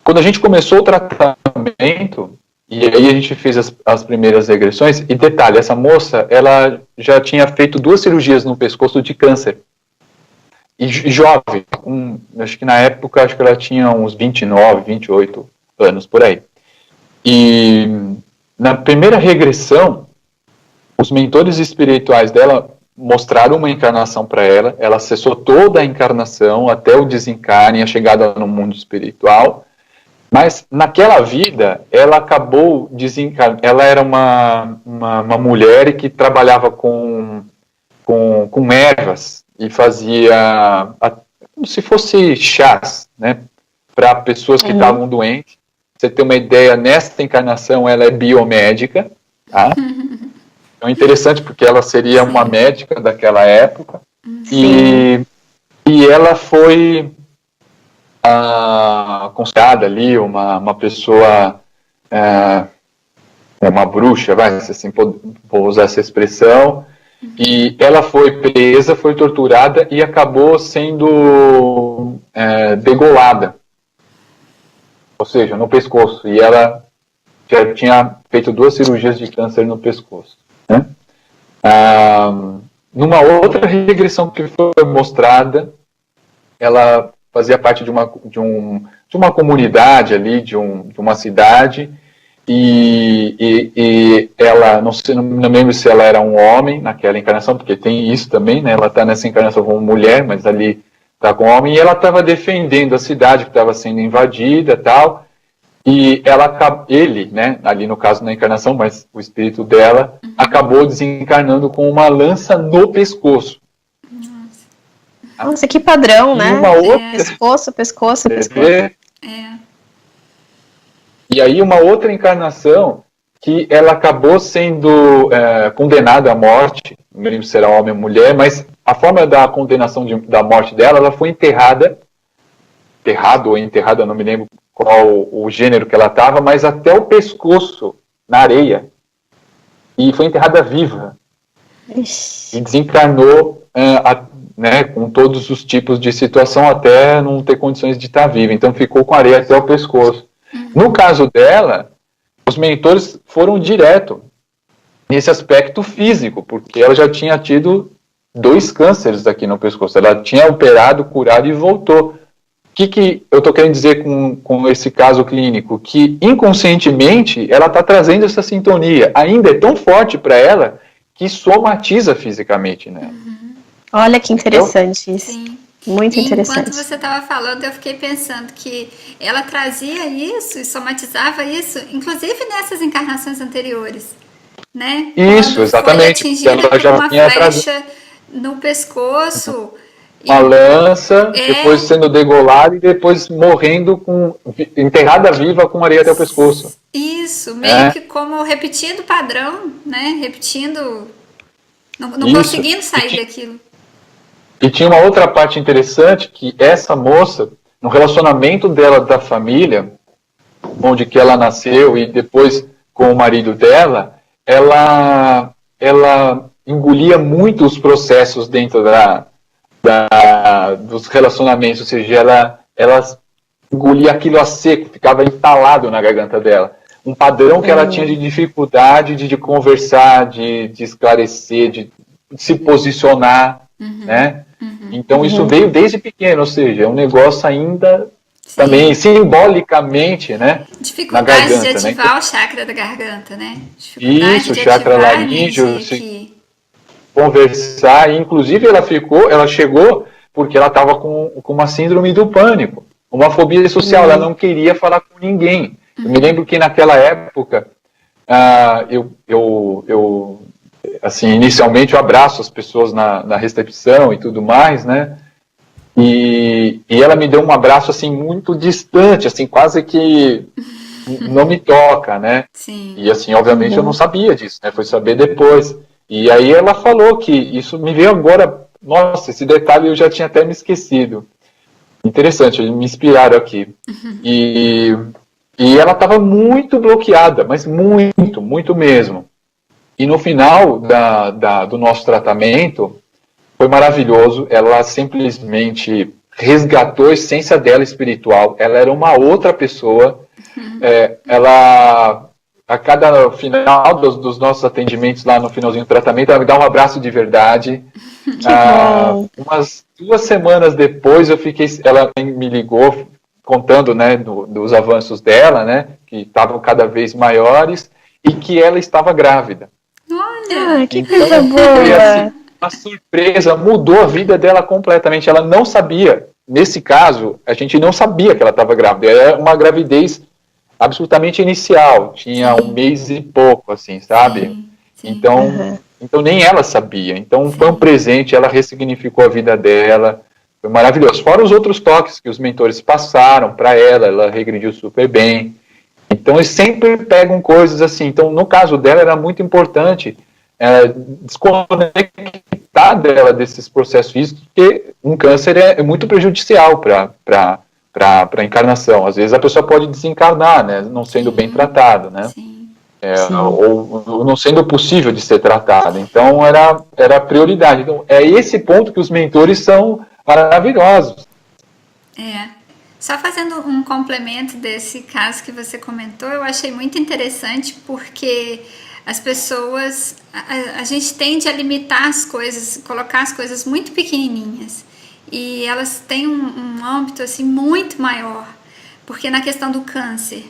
Quando a gente começou o tratamento, e aí a gente fez as primeiras regressões, e detalhe, essa moça, ela já tinha feito 2 cirurgias no pescoço de câncer. E jovem, acho que na época, acho que ela tinha uns 29, 28 anos, por aí. E na primeira regressão, os mentores espirituais dela mostraram uma encarnação para ela, ela acessou toda a encarnação, até o desencarne, a chegada no mundo espiritual, mas naquela vida, ela acabou desencarnando. Ela era uma mulher que trabalhava com ervas, e fazia como se fosse chás, né, para pessoas que estavam doentes. Você ter uma ideia, nesta encarnação ela é biomédica, tá? Então é interessante porque ela seria uma médica daquela época. E ela foi considerada ali uma pessoa, uma bruxa, assim, vou usar essa expressão. E ela foi presa, foi torturada e acabou sendo degolada. Ou seja, no pescoço. E ela já tinha feito 2 cirurgias de câncer no pescoço. Né? Numa outra regressão que foi mostrada, ela fazia parte de uma comunidade ali, de uma cidade, e ela, não lembro se ela era um homem naquela encarnação, porque tem isso também, né? Ela está nessa encarnação como mulher, mas ali está com homem, e ela estava defendendo a cidade que estava sendo invadida e tal, e ele, né, ali no caso na encarnação, mas o espírito dela, acabou desencarnando com uma lança no pescoço. Nossa, que padrão, né? Uma outra... Pescoço. E aí uma outra encarnação que ela acabou sendo condenada à morte, não lembro se era homem ou mulher, mas a forma da condenação da morte dela, ela foi enterrada, não me lembro qual o gênero que ela estava, mas até o pescoço na areia, e foi enterrada viva. E desencarnou né, com todos os tipos de situação até não ter condições de estar viva, então ficou com areia até o pescoço. No caso dela, os mentores foram direto nesse aspecto físico, porque ela já tinha tido 2 cânceres aqui no pescoço, ela tinha operado, curado e voltou. O que eu estou querendo dizer com esse caso clínico? Que inconscientemente ela está trazendo essa sintonia, ainda é tão forte para ela que somatiza fisicamente nela. Olha que interessante isso. Sim. Muito interessante. Enquanto você estava falando, eu fiquei pensando que ela trazia isso e somatizava isso, inclusive nessas encarnações anteriores, né? Isso, quando exatamente. Foi atingida por uma flecha no pescoço. Uma lança, depois sendo degolada e depois morrendo enterrada viva com areia até o pescoço. Isso, meio que como repetindo o padrão, né? Repetindo, não conseguindo sair daquilo. E tinha uma outra parte interessante, que essa moça, no relacionamento dela da família, onde que ela nasceu e depois com o marido dela, ela engolia muito os processos dentro dos relacionamentos, ou seja, ela engolia aquilo a seco, ficava entalado na garganta dela. Um padrão que ela tinha de dificuldade de conversar, de esclarecer, de se posicionar, né? Então isso veio desde pequeno, ou seja, é um negócio ainda também simbolicamente, né? Dificuldade na garganta, de ativar, né? O chakra da garganta, né? Isso, o chakra laríngeo, conversar, e inclusive ela chegou porque ela estava com uma síndrome do pânico, uma fobia social, ela não queria falar com ninguém. Eu me lembro que naquela época, assim, inicialmente eu abraço as pessoas na recepção e tudo mais, né? E ela me deu um abraço, assim, muito distante, assim, quase que não me toca, né? Sim. E, assim, obviamente eu não sabia disso, né? Foi saber depois. E aí ela falou que isso me veio agora, nossa, esse detalhe eu já tinha até me esquecido. Interessante, eles me inspiraram aqui. E ela estava muito bloqueada, mas muito mesmo. E no final do nosso tratamento, foi maravilhoso, ela simplesmente resgatou a essência dela espiritual, ela era uma outra pessoa, ela, a cada final dos nossos atendimentos lá no finalzinho do tratamento, ela me dá um abraço de verdade. Umas 2 semanas depois, ela me ligou contando, né, dos avanços dela, né, que estavam cada vez maiores, e que ela estava grávida. Olha, que coisa boa! Foi assim, uma surpresa, mudou a vida dela completamente. Ela não sabia, nesse caso, a gente não sabia que ela estava grávida. Era uma gravidez absolutamente inicial, tinha 1 mês e pouco, assim, sabe? Sim. Então nem ela sabia. Então foi um presente, ela ressignificou a vida dela, foi maravilhoso. Fora os outros toques que os mentores passaram para ela regrediu super bem. Então eles sempre pegam coisas assim. Então no caso dela era muito importante desconectar dela desses processos físicos, porque um câncer é muito prejudicial para a encarnação. Às vezes a pessoa pode desencarnar, né, não sendo bem tratado, né? Sim. ou não sendo possível de ser tratada. Então, era prioridade. Então, é esse ponto que os mentores são maravilhosos. Só fazendo um complemento desse caso que você comentou, eu achei muito interessante porque as pessoas, a gente tende a limitar as coisas, colocar as coisas muito pequenininhas, e elas têm um âmbito assim muito maior, porque na questão do câncer,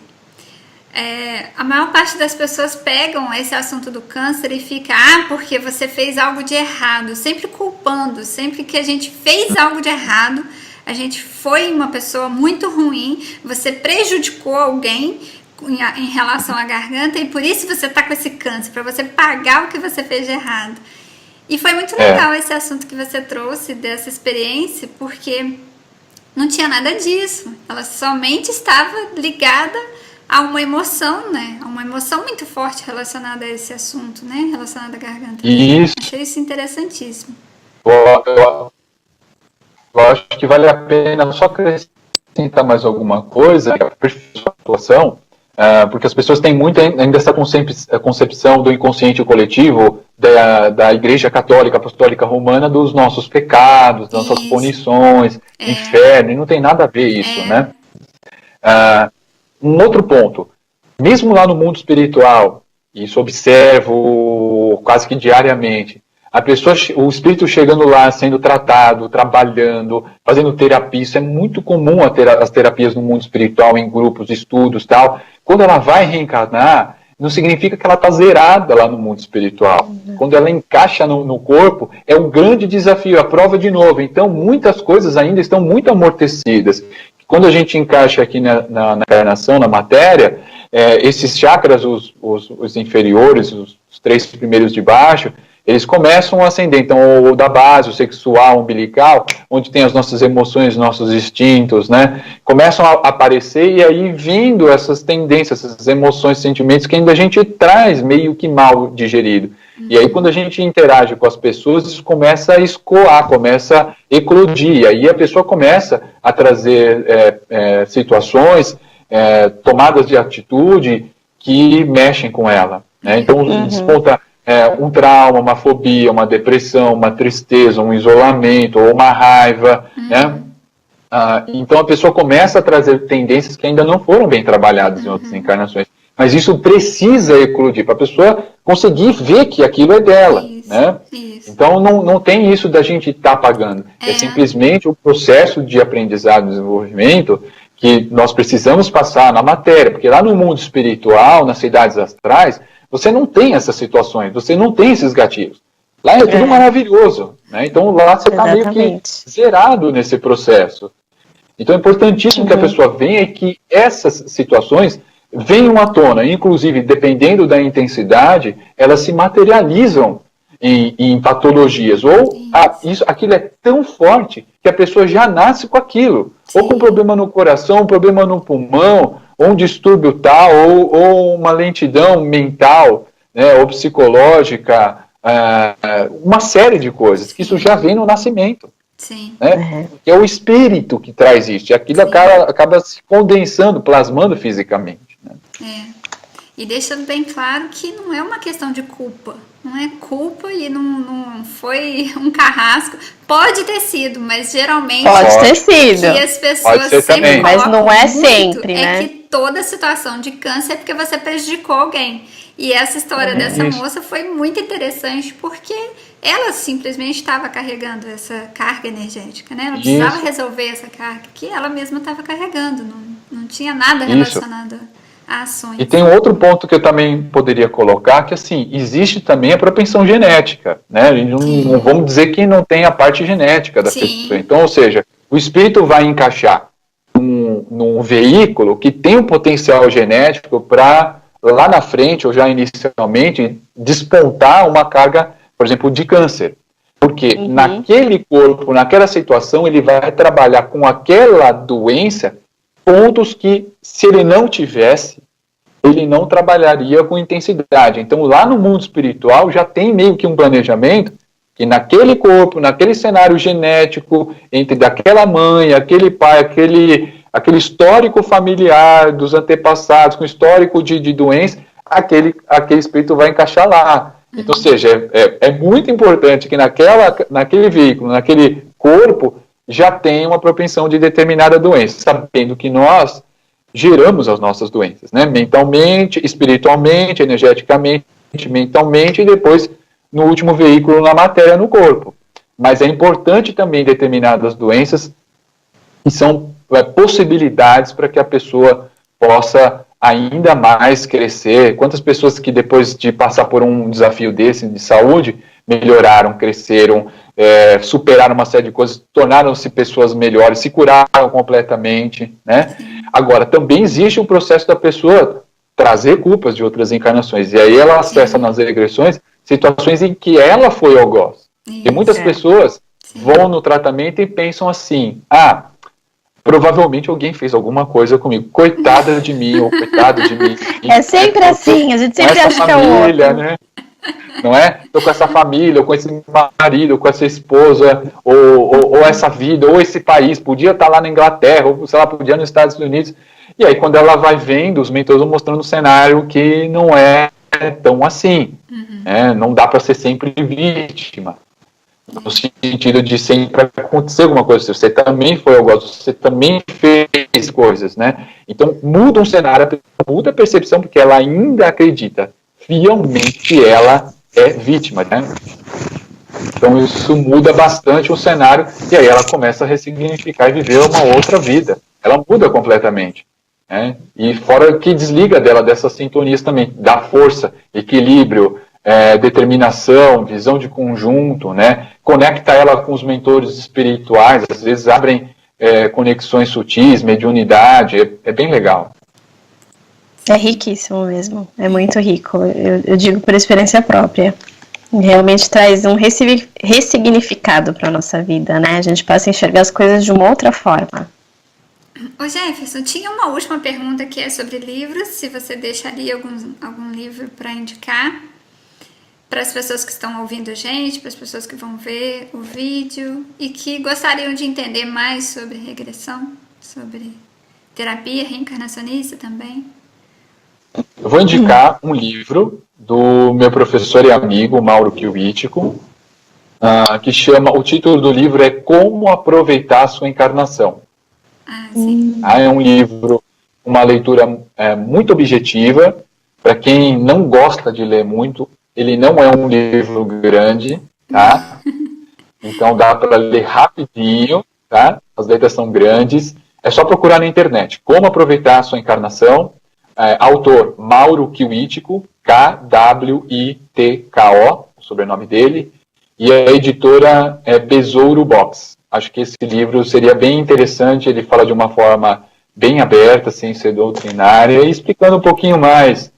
a maior parte das pessoas pegam esse assunto do câncer e fica, porque você fez algo de errado, sempre culpando, sempre que a gente fez algo de errado, a gente foi uma pessoa muito ruim, você prejudicou alguém em relação à garganta e por isso você está com esse câncer, para você pagar o que você fez de errado. E foi muito legal esse assunto que você trouxe, dessa experiência, porque não tinha nada disso, ela somente estava ligada a uma emoção, né? Uma emoção muito forte relacionada a esse assunto, né? Relacionada à garganta. Isso. Achei isso interessantíssimo. Eu acho que vale a pena só acrescentar mais alguma coisa, a situação, porque as pessoas têm muito ainda essa concepção do inconsciente coletivo da Igreja Católica Apostólica Romana dos nossos pecados, das nossas punições, inferno, e não tem nada a ver isso, né? Um outro ponto, mesmo lá no mundo espiritual, isso observo quase que diariamente, o espírito chegando lá, sendo tratado, trabalhando, fazendo terapia, isso é muito comum as terapias no mundo espiritual, em grupos, estudos e tal. Quando ela vai reencarnar, não significa que ela está zerada lá no mundo espiritual. Quando ela encaixa no corpo, é um grande desafio, a prova de novo. Então, muitas coisas ainda estão muito amortecidas. Quando a gente encaixa aqui na encarnação, na matéria, esses chakras, os inferiores, os 3 primeiros de baixo, eles começam a ascender. Então, o da base, o sexual, o umbilical, onde tem as nossas emoções, nossos instintos, né? Começam a aparecer e aí vindo essas tendências, essas emoções, sentimentos que ainda a gente traz meio que mal digerido. E aí, quando a gente interage com as pessoas, isso começa a escoar, começa a eclodir. E aí a pessoa começa a trazer situações, tomadas de atitude que mexem com ela, né? Então, desponta um trauma, uma fobia, uma depressão, uma tristeza, um isolamento ou uma raiva, né? Então a pessoa começa a trazer tendências que ainda não foram bem trabalhadas em outras encarnações. Mas isso precisa eclodir para a pessoa conseguir ver que aquilo é dela, né? Então não tem isso da gente estar pagando. É simplesmente o processo de aprendizado e desenvolvimento que nós precisamos passar na matéria, porque lá no mundo espiritual, nas cidades astrais, você não tem essas situações, você não tem esses gatilhos. Lá é tudo maravilhoso, né? Então lá você está meio que zerado nesse processo. Então é importantíssimo que a pessoa venha e que essas situações venham à tona. Inclusive, dependendo da intensidade, elas se materializam em patologias. Ou aquilo é tão forte que a pessoa já nasce com aquilo. Ou com problema no coração, um problema no pulmão, ou um distúrbio tal, ou uma lentidão mental, né, ou psicológica, uma série de coisas, que isso já vem no nascimento. Sim. Né? É o espírito que traz isso, e aquilo acaba se condensando, plasmando fisicamente. Né? E deixando bem claro que não é uma questão de culpa. Não é culpa e não foi um carrasco. Pode ter sido, mas geralmente... Pode ter sido. Que as pessoas sempre colocam mas não é muito, sempre, né? É que toda situação de câncer é porque você prejudicou alguém. E essa história dessa moça foi muito interessante porque ela simplesmente estava carregando essa carga energética, né? Ela precisava resolver essa carga que ela mesma estava carregando. Não tinha nada relacionado a ações. E tem um outro ponto que eu também poderia colocar, que assim, existe também a propensão genética, né? A gente não vamos dizer que não tem a parte genética da pessoa. Então, ou seja, o espírito vai encaixar num veículo que tem um potencial genético para, lá na frente, ou já inicialmente, despontar uma carga, por exemplo, de câncer. Porque naquele corpo, naquela situação, ele vai trabalhar com aquela doença pontos que, se ele não tivesse, ele não trabalharia com intensidade. Então, lá no mundo espiritual, já tem meio que um planejamento que naquele corpo, naquele cenário genético, entre daquela mãe, aquele pai, aquele histórico familiar dos antepassados, com histórico de doença, aquele espírito vai encaixar lá. Então, ou seja, é muito importante que naquele veículo, naquele corpo, já tenha uma propensão de determinada doença, sabendo que nós geramos as nossas doenças, né? Mentalmente, espiritualmente, energeticamente, mentalmente, e depois, no último veículo, na matéria, no corpo. Mas é importante também determinadas doenças que são possibilidades para que a pessoa possa ainda mais crescer. Quantas pessoas que depois de passar por um desafio desse de saúde, melhoraram, cresceram, superaram uma série de coisas, tornaram-se pessoas melhores, se curaram completamente, né? Agora, também existe o processo da pessoa trazer culpas de outras encarnações, e aí ela acessa nas regressões situações em que ela foi algoz. E muitas pessoas vão no tratamento e pensam assim, provavelmente alguém fez alguma coisa comigo, coitada de mim, ou coitado de mim. É sempre assim, a gente sempre acha que é o outro. Né? Não é? Estou com essa família, ou com esse marido, ou com essa esposa, ou essa vida, ou esse país, podia estar lá na Inglaterra, ou sei lá, podia nos Estados Unidos. E aí, quando ela vai vendo, os mentores vão mostrando um cenário que não é tão assim. Não dá para ser sempre vítima. No sentido de sempre acontecer alguma coisa. Você também foi algoz, você também fez coisas, né? Então, muda um cenário, muda a percepção, porque ela ainda acredita fielmente que ela é vítima, né? Então, isso muda bastante o cenário, e aí ela começa a ressignificar e viver uma outra vida. Ela muda completamente. Né? E fora que desliga dela dessas sintonias também, dá força, equilíbrio, determinação, visão de conjunto, né? Conecta ela com os mentores espirituais, às vezes abrem conexões sutis, mediunidade, é bem legal. É riquíssimo mesmo, é muito rico, eu digo por experiência própria. Realmente traz um ressignificado para a nossa vida, né? A gente passa a enxergar as coisas de uma outra forma. Ô Jefferson, tinha uma última pergunta que é sobre livros, se você deixaria algum livro para indicar para as pessoas que estão ouvindo a gente, para as pessoas que vão ver o vídeo e que gostariam de entender mais sobre regressão, sobre terapia reencarnacionista também. Eu vou indicar um livro do meu professor e amigo, Mauro Kiwitico, que chama, o título do livro é Como Aproveitar a Sua Encarnação. Sim. É um livro, uma leitura muito objetiva, para quem não gosta de ler muito, ele não é um livro grande, tá? Então dá para ler rapidinho, tá? As letras são grandes, é só procurar na internet, Como Aproveitar a Sua Encarnação, autor Mauro Kiwitico, Kwitko, o sobrenome dele, e a editora é Besouro Box. Acho que esse livro seria bem interessante, ele fala de uma forma bem aberta, sem ser doutrinária, e explicando um pouquinho mais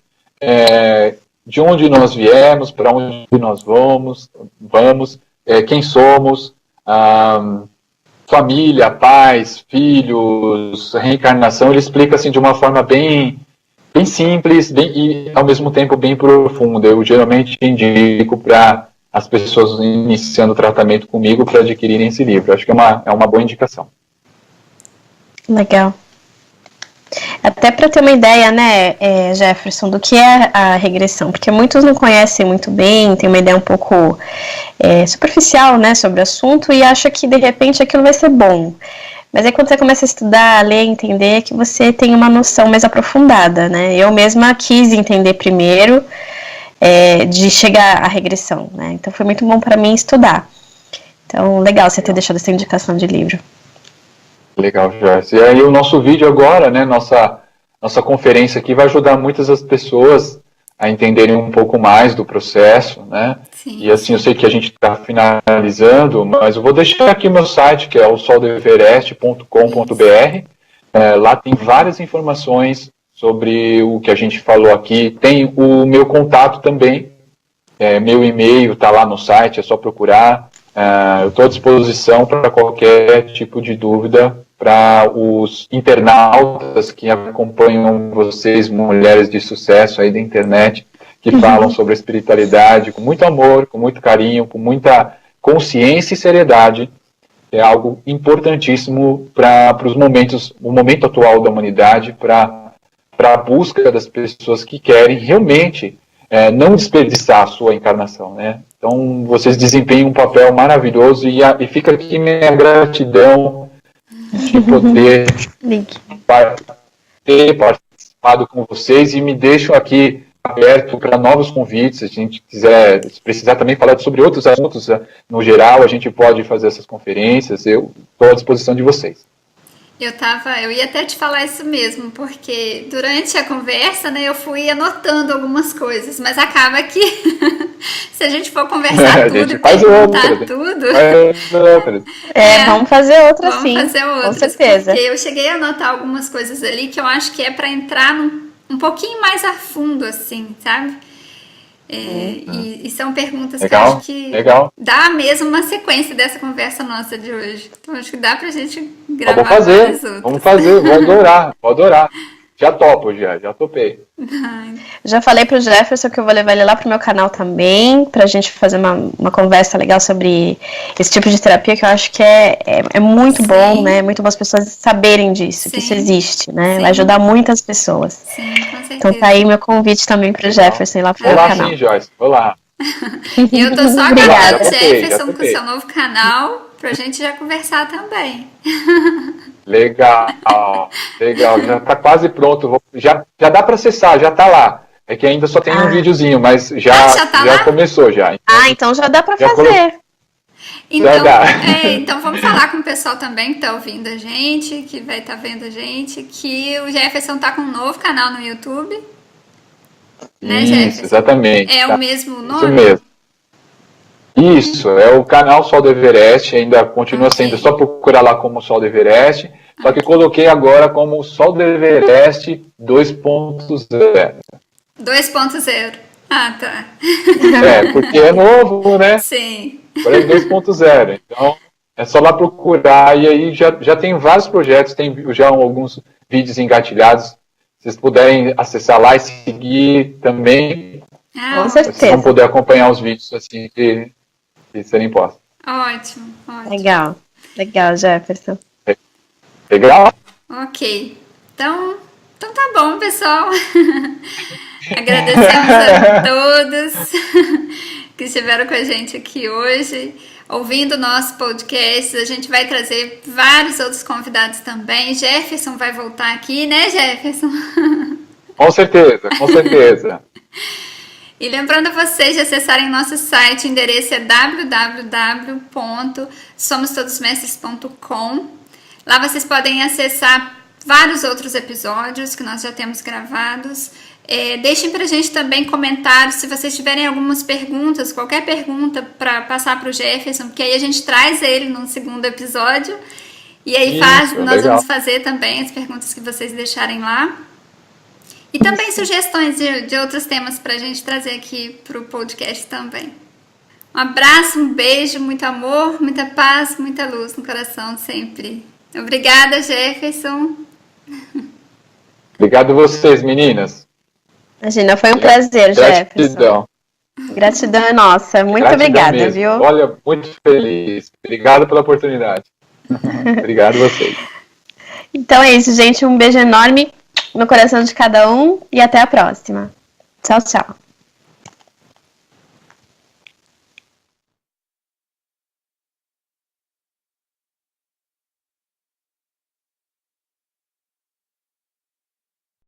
de onde nós viemos, para onde nós vamos, quem somos, família, pais, filhos, reencarnação. Ele explica assim de uma forma bem simples e ao mesmo tempo bem profunda. Eu geralmente indico para as pessoas iniciando o tratamento comigo para adquirirem esse livro. Acho que é uma boa indicação. Legal. Até para ter uma ideia, né, Jefferson, do que é a regressão, porque muitos não conhecem muito bem, tem uma ideia um pouco superficial, né, sobre o assunto e acha que de repente aquilo vai ser bom. Mas aí quando você começa a estudar, a ler, entender, que você tem uma noção mais aprofundada, né? Eu mesma quis entender primeiro de chegar à regressão, né? Então foi muito bom para mim estudar. Então, legal você ter deixado essa indicação de livro. Legal, Joyce. E aí o nosso vídeo agora, né, nossa conferência aqui vai ajudar muitas das pessoas a entenderem um pouco mais do processo, né? Sim. E assim, eu sei que a gente está finalizando, mas eu vou deixar aqui o meu site, que é o soldoeverest.com.br. Lá tem várias informações sobre o que a gente falou aqui. Tem o meu contato também, meu e-mail está lá no site, é só procurar. Eu estou à disposição para qualquer tipo de dúvida, para os internautas que acompanham vocês, mulheres de sucesso aí da internet, que falam sobre a espiritualidade com muito amor, com muito carinho, com muita consciência e seriedade. É algo importantíssimo para o momento atual da humanidade, para para a busca das pessoas que querem realmente não desperdiçar a sua encarnação, né? Então, vocês desempenham um papel maravilhoso e fica aqui minha gratidão de poder ter participado com vocês e me deixo aqui aberto para novos convites. Se a gente quiser, se precisar também falar sobre outros assuntos no geral, a gente pode fazer essas conferências. Eu estou à disposição de vocês. Eu ia até te falar isso mesmo, porque durante a conversa, né, eu fui anotando algumas coisas, mas acaba que se a gente for conversar tudo e perguntar tudo... vamos fazer outra sim, vamos fazer outras, com certeza. Porque eu cheguei a anotar algumas coisas ali que eu acho que é para entrar um pouquinho mais a fundo, assim, sabe? E são perguntas que eu acho que dá mesmo uma sequência dessa conversa nossa de hoje. Então acho que dá pra gente gravar várias outras. Vamos fazer, vou adorar. Já topo, já topei. Já falei pro Jefferson que eu vou levar ele lá pro meu canal também, pra gente fazer uma conversa legal sobre esse tipo de terapia, que eu acho que é muito bom, né? Muito bom as pessoas saberem disso, que isso existe, né? Vai ajudar muitas pessoas. Sim, com certeza. Então tá aí meu convite também pro Jefferson ir lá pro meu canal. Vou lá sim, Joyce, vou lá. E eu tô só aguardando o Jefferson com o seu novo canal, pra gente já conversar também. Legal, já tá quase pronto, já dá para acessar, já tá lá. É que ainda só tem um videozinho, mas já começou já. Então já dá para fazer. Então vamos falar com o pessoal também que tá ouvindo a gente, que vai estar vendo a gente, que o Jefferson tá com um novo canal no YouTube. Né, Jefferson? Exatamente. É o mesmo nome? Isso mesmo. Isso, é o canal Sol do Everest, ainda continua sendo, só procurar lá como Sol do Everest, só que coloquei agora como Sol do Everest 2.0. 2.0. Ah, tá. Porque é novo, né? Sim. Agora é 2.0, então é só lá procurar, e aí já tem vários projetos, tem já alguns vídeos engatilhados, se vocês puderem acessar lá e seguir também, com certeza. Vocês vão poder acompanhar os vídeos assim que serem postos. Ótimo. Legal, Jefferson. Legal? Ok. Então tá bom, pessoal. Agradecemos a todos que estiveram com a gente aqui hoje, ouvindo o nosso podcast. A gente vai trazer vários outros convidados também. Jefferson vai voltar aqui, né, Jefferson? Com certeza. E lembrando a vocês de acessarem nosso site, o endereço é www.somostodosmestres.com. Lá vocês podem acessar vários outros episódios que nós já temos gravados. Deixem pra gente também comentários, se vocês tiverem algumas perguntas, qualquer pergunta para passar pro Jefferson, porque aí a gente traz ele no segundo episódio. E aí nós vamos fazer também as perguntas que vocês deixarem lá. E também sugestões de outros temas pra gente trazer aqui pro podcast também. Um abraço, um beijo, muito amor, muita paz, muita luz no coração sempre. Obrigada, Jefferson. Obrigado a vocês, meninas. Imagina, foi um prazer, Jefferson. Gratidão é nossa. Muito obrigada, mesmo. Viu? Olha, muito feliz. Obrigado pela oportunidade. Obrigado a vocês. Então é isso, gente. Um beijo enorme no coração de cada um e até a próxima. Tchau, tchau.